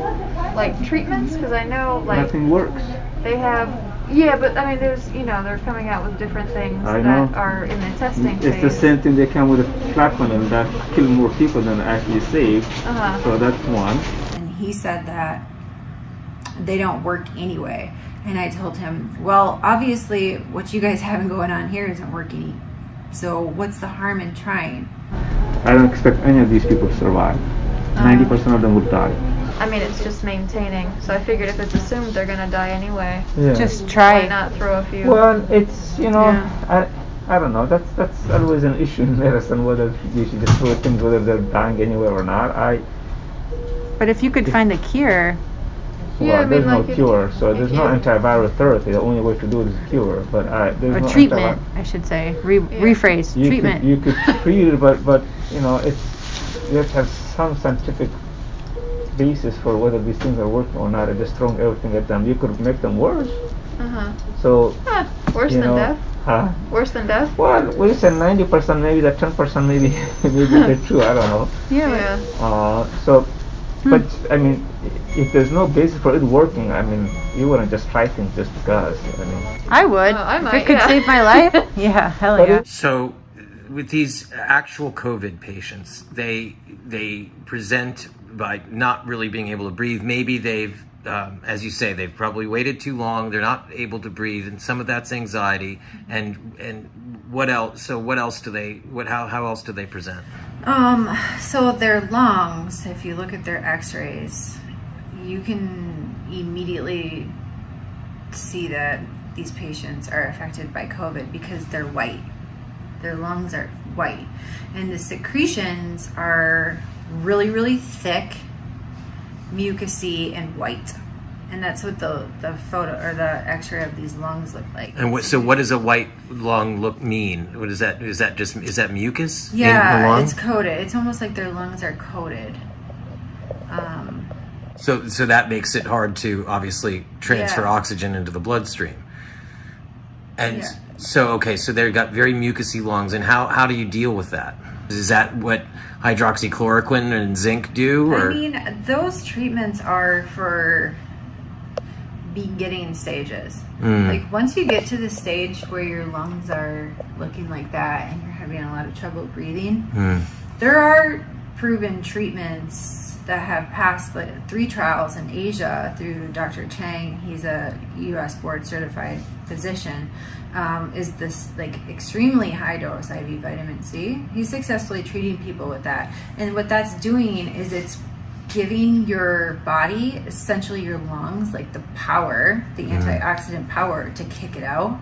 like treatments? Because I know like nothing works. They have, yeah, but I mean, there's, you know, they're coming out with different things that are in the testing phase. It's the same thing they come with a plaquenil that kill more people than actually save. So that's one. And he said that they don't work anyway. And I told him, well, obviously what you guys have going on here isn't working. So what's the harm in trying? I don't expect any of these people to survive. 90% of them would die. I mean, it's just maintaining. So I figured if it's assumed they're gonna die anyway, just try. Why not throw a few? Well, it's, you know, I don't know. That's always an issue in medicine, whether you should just throw things whether they're dying anyway or not. But if you could find a cure. Well, there's no cure, so there's no antiviral therapy. The only way to do it is cure, but there's no treatment. I should say rephrase treatment. You could treat it, but you know, you have to have some scientific basis for whether these things are working or not. And just throwing everything at them, you could make them worse. So worse than death. Worse than death. Well, we said 90%, maybe that 10%, maybe they're true. I don't know. So. But I mean, if there's no basis for it working, I mean, you wouldn't just try things just because. I mean, I would. I might, if it could save my life. Yeah, hell yeah. So, with these actual COVID patients, they present by not really being able to breathe. Maybe they've, as you say, they've probably waited too long. They're not able to breathe, and some of that's anxiety. And what else? So what else do they? How else do they present? So their lungs, if you look at their x-rays, you can immediately see that these patients are affected by COVID because they're white. Their lungs are white. And the secretions are really, really thick, mucousy, and white. And that's what the photo or the x-ray of these lungs look like. And what does a white lung mean? What is that? Is that mucus? Yeah, in the lung? it's coated. It's almost like their lungs are coated. So that makes it hard to obviously transfer oxygen into the bloodstream. And so they've got very mucousy lungs. And how do you deal with that? Is that what hydroxychloroquine and zinc do? Or? I mean, those treatments are for beginning stages. Like once you get to the stage where your lungs are looking like that and you're having a lot of trouble breathing, there are proven treatments that have passed like 3 trials in Asia through Dr. Chang. He's a US board certified physician. Is this like extremely high dose IV vitamin C. He's successfully treating people with that. And what that's doing is it's giving your body, essentially your lungs, like the power, the antioxidant power to kick it out,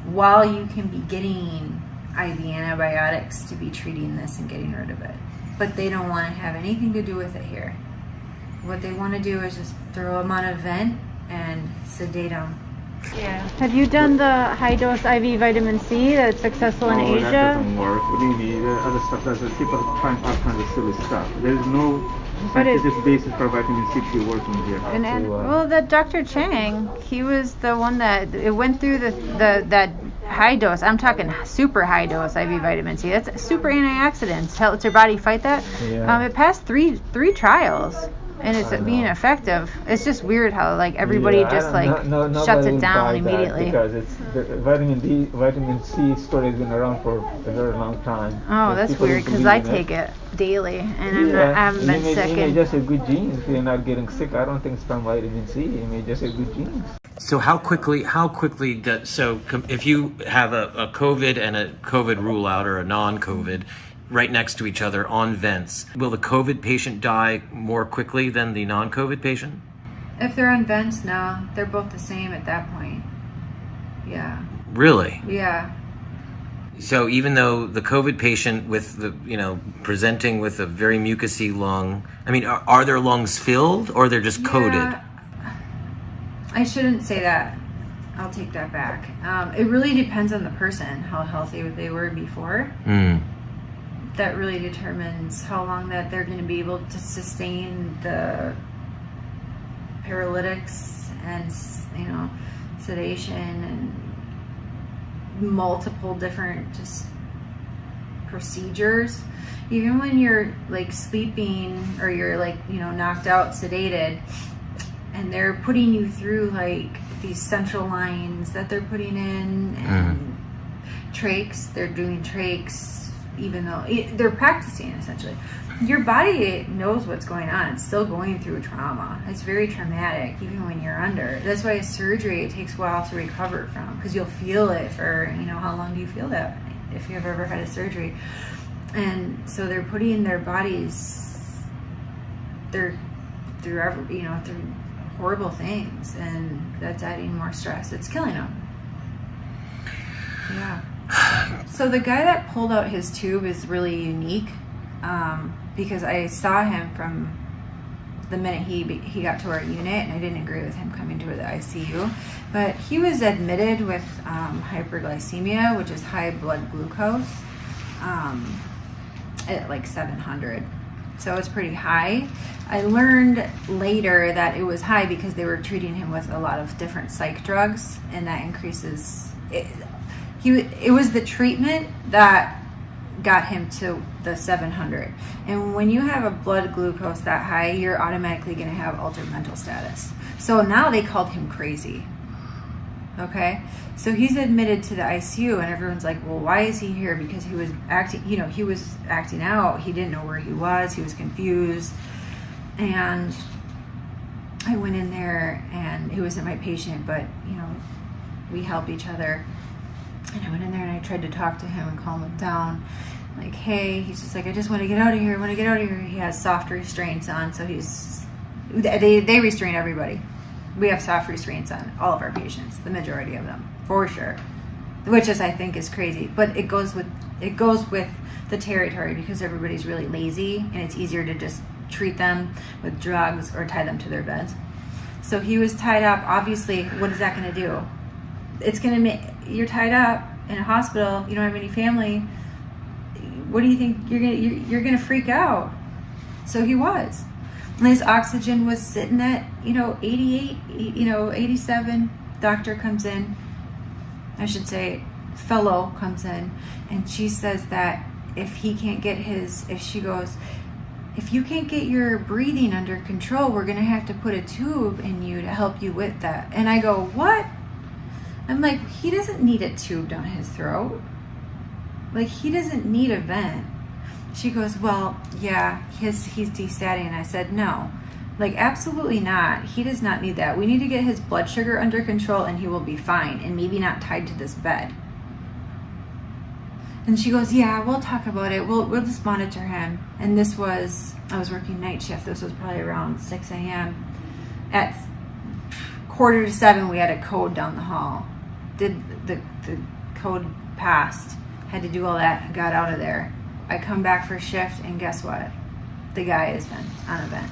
while you can be getting IV antibiotics to be treating this and getting rid of it. But they don't want to have anything to do with it here. What they want to do is just throw them on a vent and sedate them. Yeah. Have you done the high dose IV vitamin C that's successful in Asia? No, that doesn't work. Really, the other stuff doesn't. People are trying all kinds of silly stuff. There's no scientific basis for vitamin C to be working here. Well, the Dr. Chang, he was the one that it went through that high dose. I'm talking super high dose IV vitamin C. That's super antioxidants. Helps your body fight that. Yeah. It passed three trials. And it's being effective. It's just weird how like everybody just like shuts it down immediately. Because it's the vitamin C story has been around for a very long time. Oh, that's weird because I take it daily and I haven't been sick. You may just have good genes if you're not getting sick. I don't think it's from vitamin C. You may just have good genes. So how quickly if you have a COVID and a COVID rule out or a non-COVID right next to each other on vents, will the COVID patient die more quickly than the non-COVID patient? If they're on vents, no. They're both the same at that point. Yeah. Really? Yeah. So even though the COVID patient with the, presenting with a very mucousy lung, I mean, are their lungs filled or they're just coated? I shouldn't say that. I'll take that back. It really depends on the person, how healthy they were before. That really determines how long that they're going to be able to sustain the paralytics and sedation and multiple different just procedures. Even when you're like sleeping or you're like knocked out, sedated, and they're putting you through like these central lines that they're putting in and trachs. They're doing trachs. Even though they're practicing, essentially. Your body knows what's going on. It's still going through trauma. It's very traumatic, even when you're under. That's why surgery, it takes a while to recover from, because you'll feel it for, how long do you feel that if you've ever had a surgery? And so they're putting their bodies, through horrible things, and that's adding more stress. It's killing them. Yeah. So the guy that pulled out his tube is really unique, because I saw him from the minute he got to our unit, and I didn't agree with him coming to the ICU. But he was admitted with hyperglycemia, which is high blood glucose, at like 700. So it's pretty high. I learned later that it was high because they were treating him with a lot of different psych drugs, and that increases it. It was the treatment that got him to the 700. And when you have a blood glucose that high, you're automatically going to have altered mental status. So now they called him crazy. Okay? So he's admitted to the ICU, and everyone's like, well, why is he here? Because he was acting out. He didn't know where he was. He was confused. And I went in there, and he wasn't my patient, but, we help each other. And I went in there and I tried to talk to him and calm him down. Like, hey, he's just like, I just want to get out of here. I want to get out of here. He has soft restraints on, so they restrain everybody. We have soft restraints on all of our patients, the majority of them, for sure. Which I think is crazy. But it goes with the territory, because everybody's really lazy and it's easier to just treat them with drugs or tie them to their beds. So he was tied up. Obviously, what is that going to do? It's going to make, you're tied up in a hospital, you don't have any family. What do you think? You're going to freak out. So he was. And his oxygen was sitting at, 88, 87. Doctor comes in, I should say, fellow comes in, and she says that if he can't get if she goes, if you can't get your breathing under control, we're gonna have to put a tube in you to help you with that. And I go, what? I'm like, he doesn't need a tube down his throat. Like, he doesn't need a vent. She goes, well, yeah, he's desatting. And I said, no, like, absolutely not. He does not need that. We need to get his blood sugar under control and he will be fine and maybe not tied to this bed. And she goes, yeah, we'll talk about it. We'll just monitor him. And this was, I was working night shift. This was probably around 6 a.m. At 6:45, we had a code down the hall. Did the code passed. Had to do all that, got out of there. I come back for shift, and guess what? The guy has been on a vent.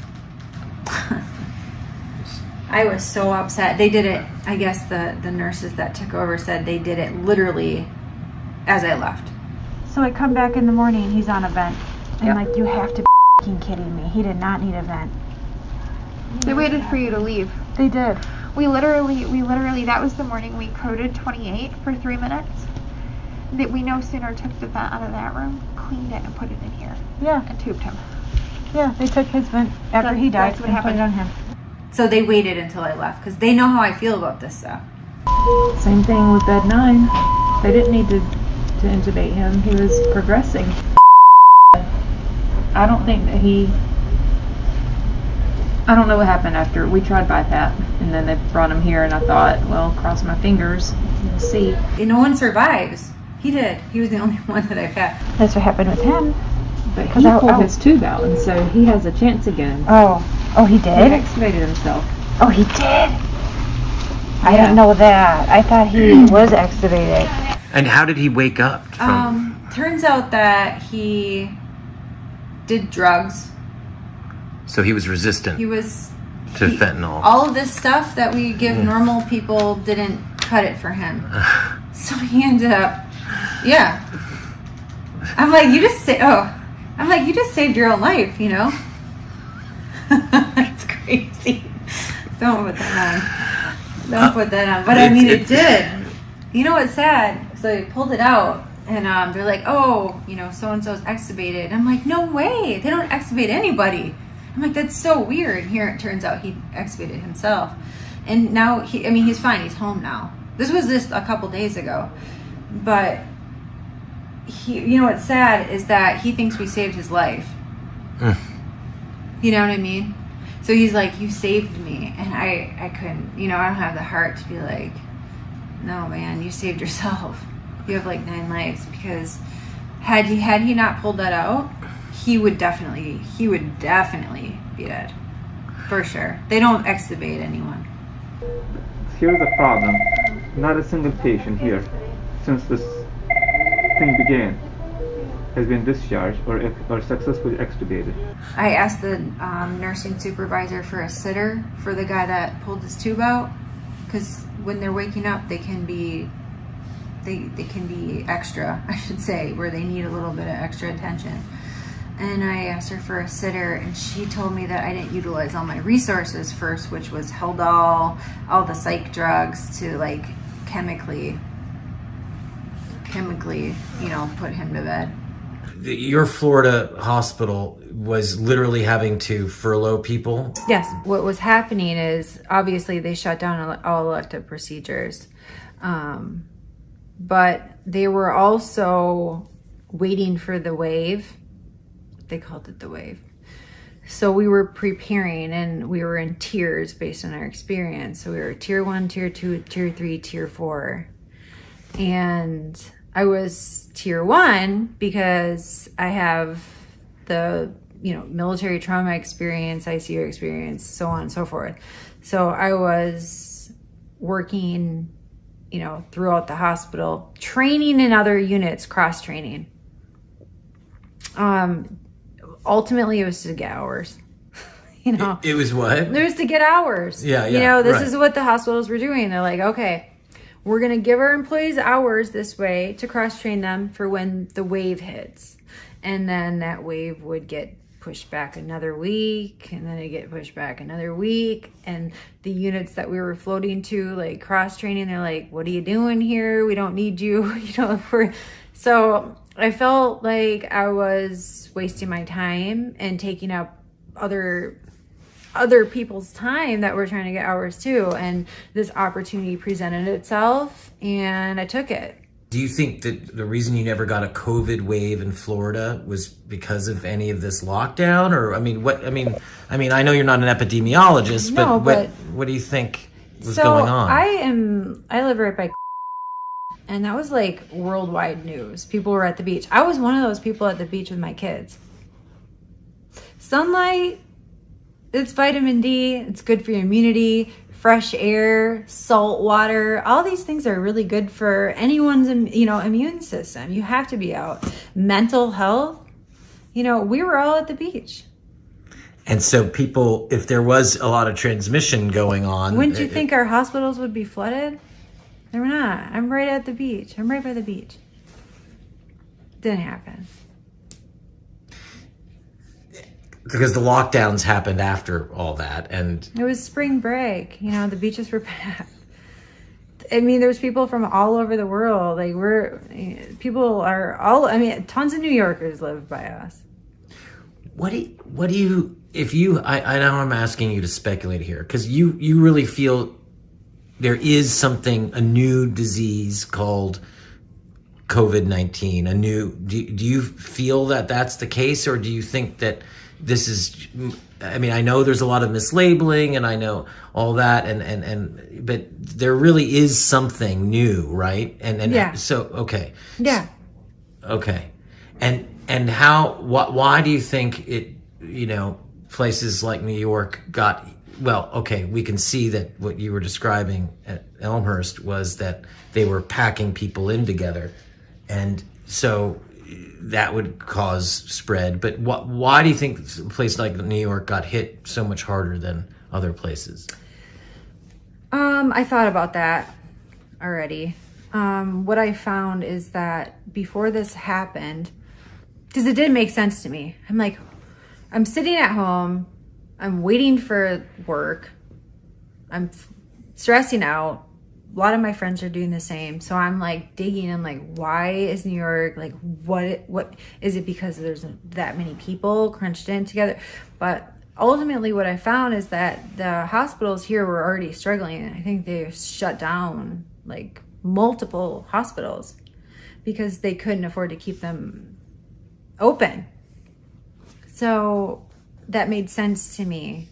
I was so upset. They did it, I guess the nurses that took over said they did it literally as I left. So I come back in the morning, he's on a vent. I'm like, you have to be f***ing kidding me. He did not need a vent. They waited for you to leave. They did. We literally, that was the morning we coded 28 for 3 minutes. That we no sooner took the vent out of that room, cleaned it, and put it in here. Yeah. And tubed him. Yeah, they took his vent after he died That's what and put happened it on him. So they waited until I left because they know how I feel about this stuff. Same thing with bed 9. They didn't need to intubate him. He was progressing. I don't think that I don't know what happened after. We tried BiPAP, and then they brought him here, and I thought, well, cross my fingers and see. And no one survives. He did. He was the only one that I've had. That's what happened with him. But he pulled his tube out, and so he has a chance again. Oh, he did? He extubated himself. Oh, he did? I didn't know that. I thought he was extubated. And how did he wake up from? Turns out that he did drugs. So he was resistant to fentanyl. All of this stuff that we give normal people didn't cut it for him. So he ended up, yeah. I'm like, you just saved your own life, you know? It's crazy. Don't put that on. Don't put that on. But I mean, it did. You know what's sad? So they pulled it out, and they're like, oh, you know, so-and-so's extubated. I'm like, no way. They don't extubate anybody. I'm like, that's so weird. Here it turns out he extubated himself. And now, he's fine. He's home now. This was just a couple days ago. But, you know what's sad is that he thinks we saved his life. You know what I mean? So he's like, you saved me. And I couldn't, I don't have the heart to be like, no, man, you saved yourself. You have like 9 lives. Because had he not pulled that out, he would definitely be dead. For sure. They don't extubate anyone. Here's the problem. Not a single patient here, since this thing began, has been discharged or successfully extubated. I asked the nursing supervisor for a sitter for the guy that pulled his tube out, because when they're waking up, they can be extra, I should say, where they need a little bit of extra attention. And I asked her for a sitter, and she told me that I didn't utilize all my resources first, which was Haldol, all the psych drugs to like chemically, put him to bed. Your Florida hospital was literally having to furlough people? Yes. What was happening is, obviously, they shut down all elective procedures. But they were also waiting for the wave. They called it the wave. So we were preparing, and we were in tiers based on our experience. So we were tier 1, tier 2, tier 3, tier 4. And I was tier 1 because I have the, military trauma experience, ICU experience, so on and so forth. So I was working, throughout the hospital, training in other units, cross-training. Ultimately, it was to get hours. It was what? It was to get hours. Yeah. This is what the hospitals were doing. They're like, okay, we're going to give our employees hours this way to cross-train them for when the wave hits. And then that wave would get pushed back another week, and then it get pushed back another week. And the units that we were floating to, like cross-training, they're like, what are you doing here? We don't need you. So I felt like I was wasting my time and taking up other people's time that were trying to get ours too. And this opportunity presented itself and I took it. Do you think that the reason you never got a COVID wave in Florida was because of any of this lockdown? Or, I mean, I know you're not an epidemiologist, No, but what do you think was going on? I live right by, and that was like worldwide news. People were at the beach. I was one of those people at the beach with my kids. Sunlight, it's vitamin D, it's good for your immunity, fresh air, salt water, all these things are really good for anyone's, immune system. You have to be out. Mental health, we were all at the beach. And so people, if there was a lot of transmission going on. Wouldn't you think our hospitals would be flooded? They were not. I'm right at the beach. I'm right by the beach. Didn't happen. Because the lockdowns happened after all that, and it was spring break. The beaches were packed. I mean, there's people from all over the world. Tons of New Yorkers live by us. I know I'm asking you to speculate here, because you really feel there is a new disease called COVID-19, do you feel that that's the case, or do you think that this is, I know there's a lot of mislabeling and I know all that, but there really is something new, right? Yeah. So, okay. Yeah. Okay. And why do you think it, places like New York got, well, okay, we can see that what you were describing at Elmhurst was that they were packing people in together. And so that would cause spread. But why do you think a place like New York got hit so much harder than other places? I thought about that already. What I found is that before this happened, because it didn't make sense to me. I'm sitting at home, I'm waiting for work, I'm stressing out. A lot of my friends are doing the same. So I'm digging. I'm why is New York, what is it, because there's that many people crunched in together? But ultimately what I found is that the hospitals here were already struggling. I think they shut down multiple hospitals because they couldn't afford to keep them open. So that made sense to me,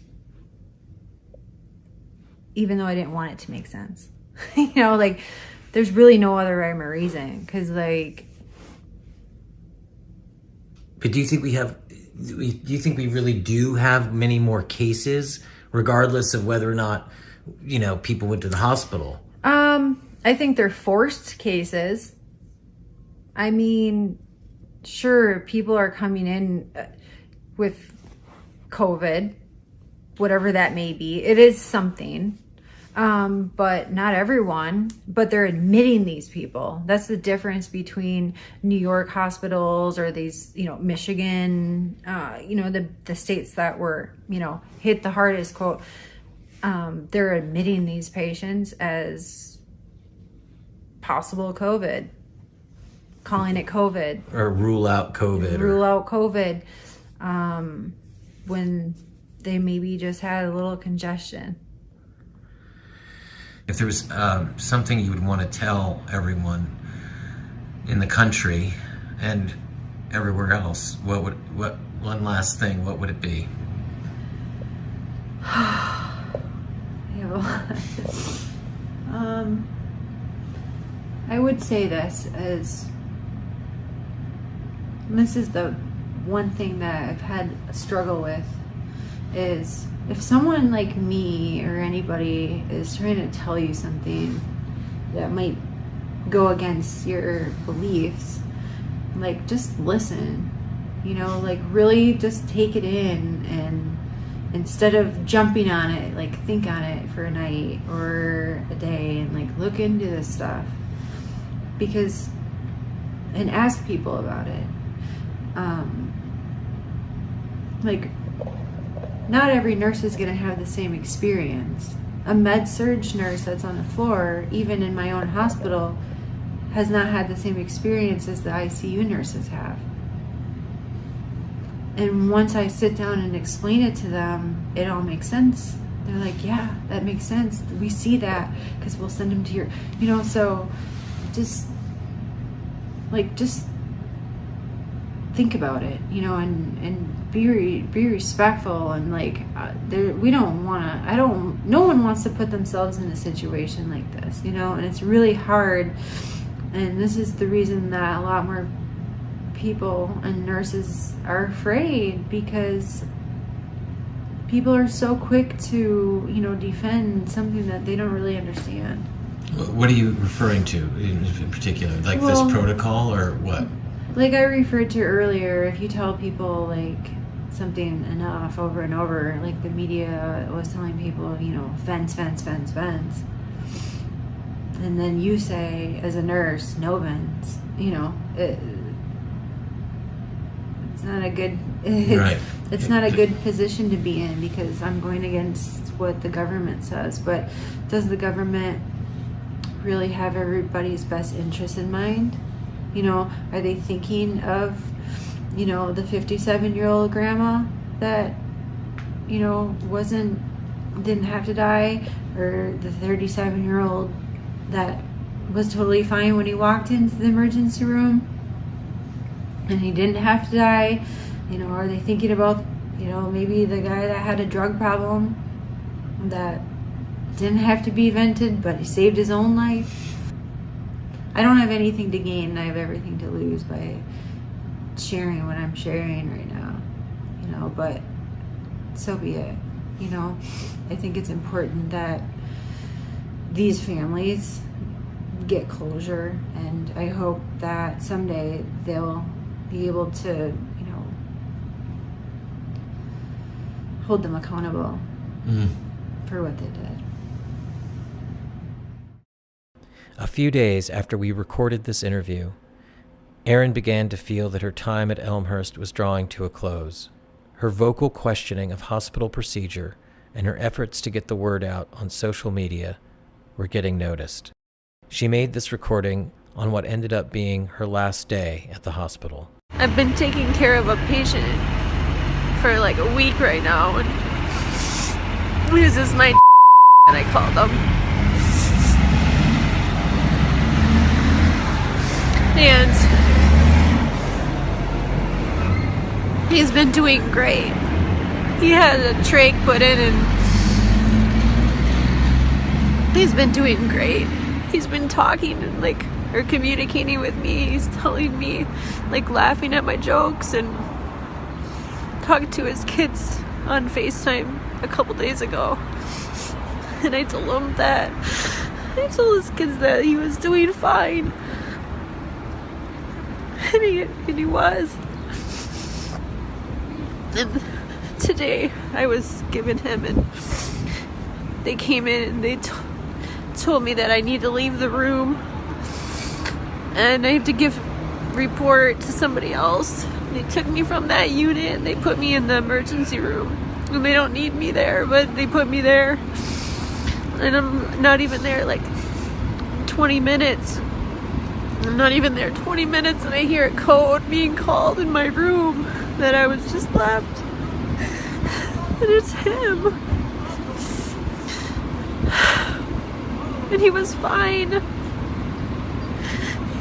even though I didn't want it to make sense. There's really no other rhyme or reason, because But do you think we really do have many more cases, regardless of whether or not, people went to the hospital? I think they're forced cases. Sure, people are coming in with COVID, whatever that may be. It is something. But not everyone, but they're admitting these people. That's the difference between New York hospitals or these, Michigan, the states that were, hit the hardest, quote. They're admitting these patients as possible COVID, calling it COVID. Or rule out COVID. When they maybe just had a little congestion. If there was something you would want to tell everyone in the country and everywhere else, what one last thing, what would it be? I would say this is the one thing that I've had a struggle with, is if someone like me or anybody is trying to tell you something that might go against your beliefs, just listen, really just take it in, and instead of jumping on it, think on it for a night or a day and look into this stuff, and ask people about it. Not every nurse is going to have the same experience. A med surg nurse that's on the floor, even in my own hospital, has not had the same experience as the ICU nurses have. And once I sit down and explain it to them, it all makes sense. They're like, yeah, that makes sense. We see that because we'll send them to your, you know, so just think about it, you know, and be respectful, and like, we don't want to, no one wants to put themselves in a situation like this, you know, and it's really hard. And this is the reason that a lot more people and nurses are afraid, because people are so quick to, you know, defend something that they don't really understand. What are you referring to in particular? Like this protocol or what? Like I referred to earlier, if you tell people like something enough over and over, like the media was telling people, you know, vents. And then you say, as a nurse, no vents, you know, it's not a good, it's not a good position to be in, because I'm going against what the government says. But does the government really have everybody's best interest in mind? You know, are they thinking of, you know, the 57-year-old grandma that, you know, didn't have to die, or the 37-year-old that was totally fine when he walked into the emergency room and he didn't have to die? You know, are they thinking about, you know, maybe the guy that had a drug problem that didn't have to be vented, but he saved his own life? I don't have anything to gain. I have everything to lose by sharing what I'm sharing right now, you know, but so be it, you know. I think it's important that these families get closure, and I hope that someday they'll be able to, you know, hold them accountable for what they did. A few days after we recorded this interview, Erin began to feel that her time at Elmhurst was drawing to a close. Her vocal questioning of hospital procedure and her efforts to get the word out on social media were getting noticed. She made this recording on what ended up being her last day at the hospital. I've been taking care of a patient for like a week right now, and this is my and I called them. And he's been doing great. He had a trach put in and he's been doing great. He's been talking and or communicating with me. He's telling me, laughing at my jokes, and talked to his kids on FaceTime a couple days ago. And I told his kids that he was doing fine. And he was. And today I was giving him, and they came in and they told me that I need to leave the room and I have to give report to somebody else. They took me from that unit and they put me in the emergency room, and they don't need me there, but they put me there, and I'm not even there 20 minutes. I'm not even there 20 minutes, and I hear a code being called in my room that I was just left. And it's him. And he was fine.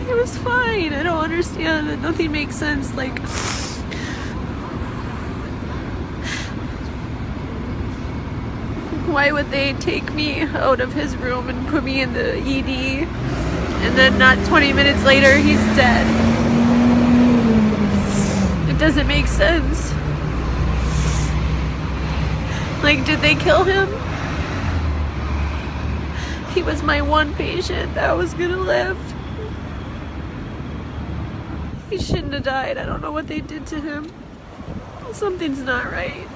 He was fine. I don't understand that. Nothing makes sense. Why would they take me out of his room and put me in the ED? And then not 20 minutes later, he's dead. It doesn't make sense. Did they kill him? He was my one patient that was gonna live. He shouldn't have died. I don't know what they did to him. Something's not right.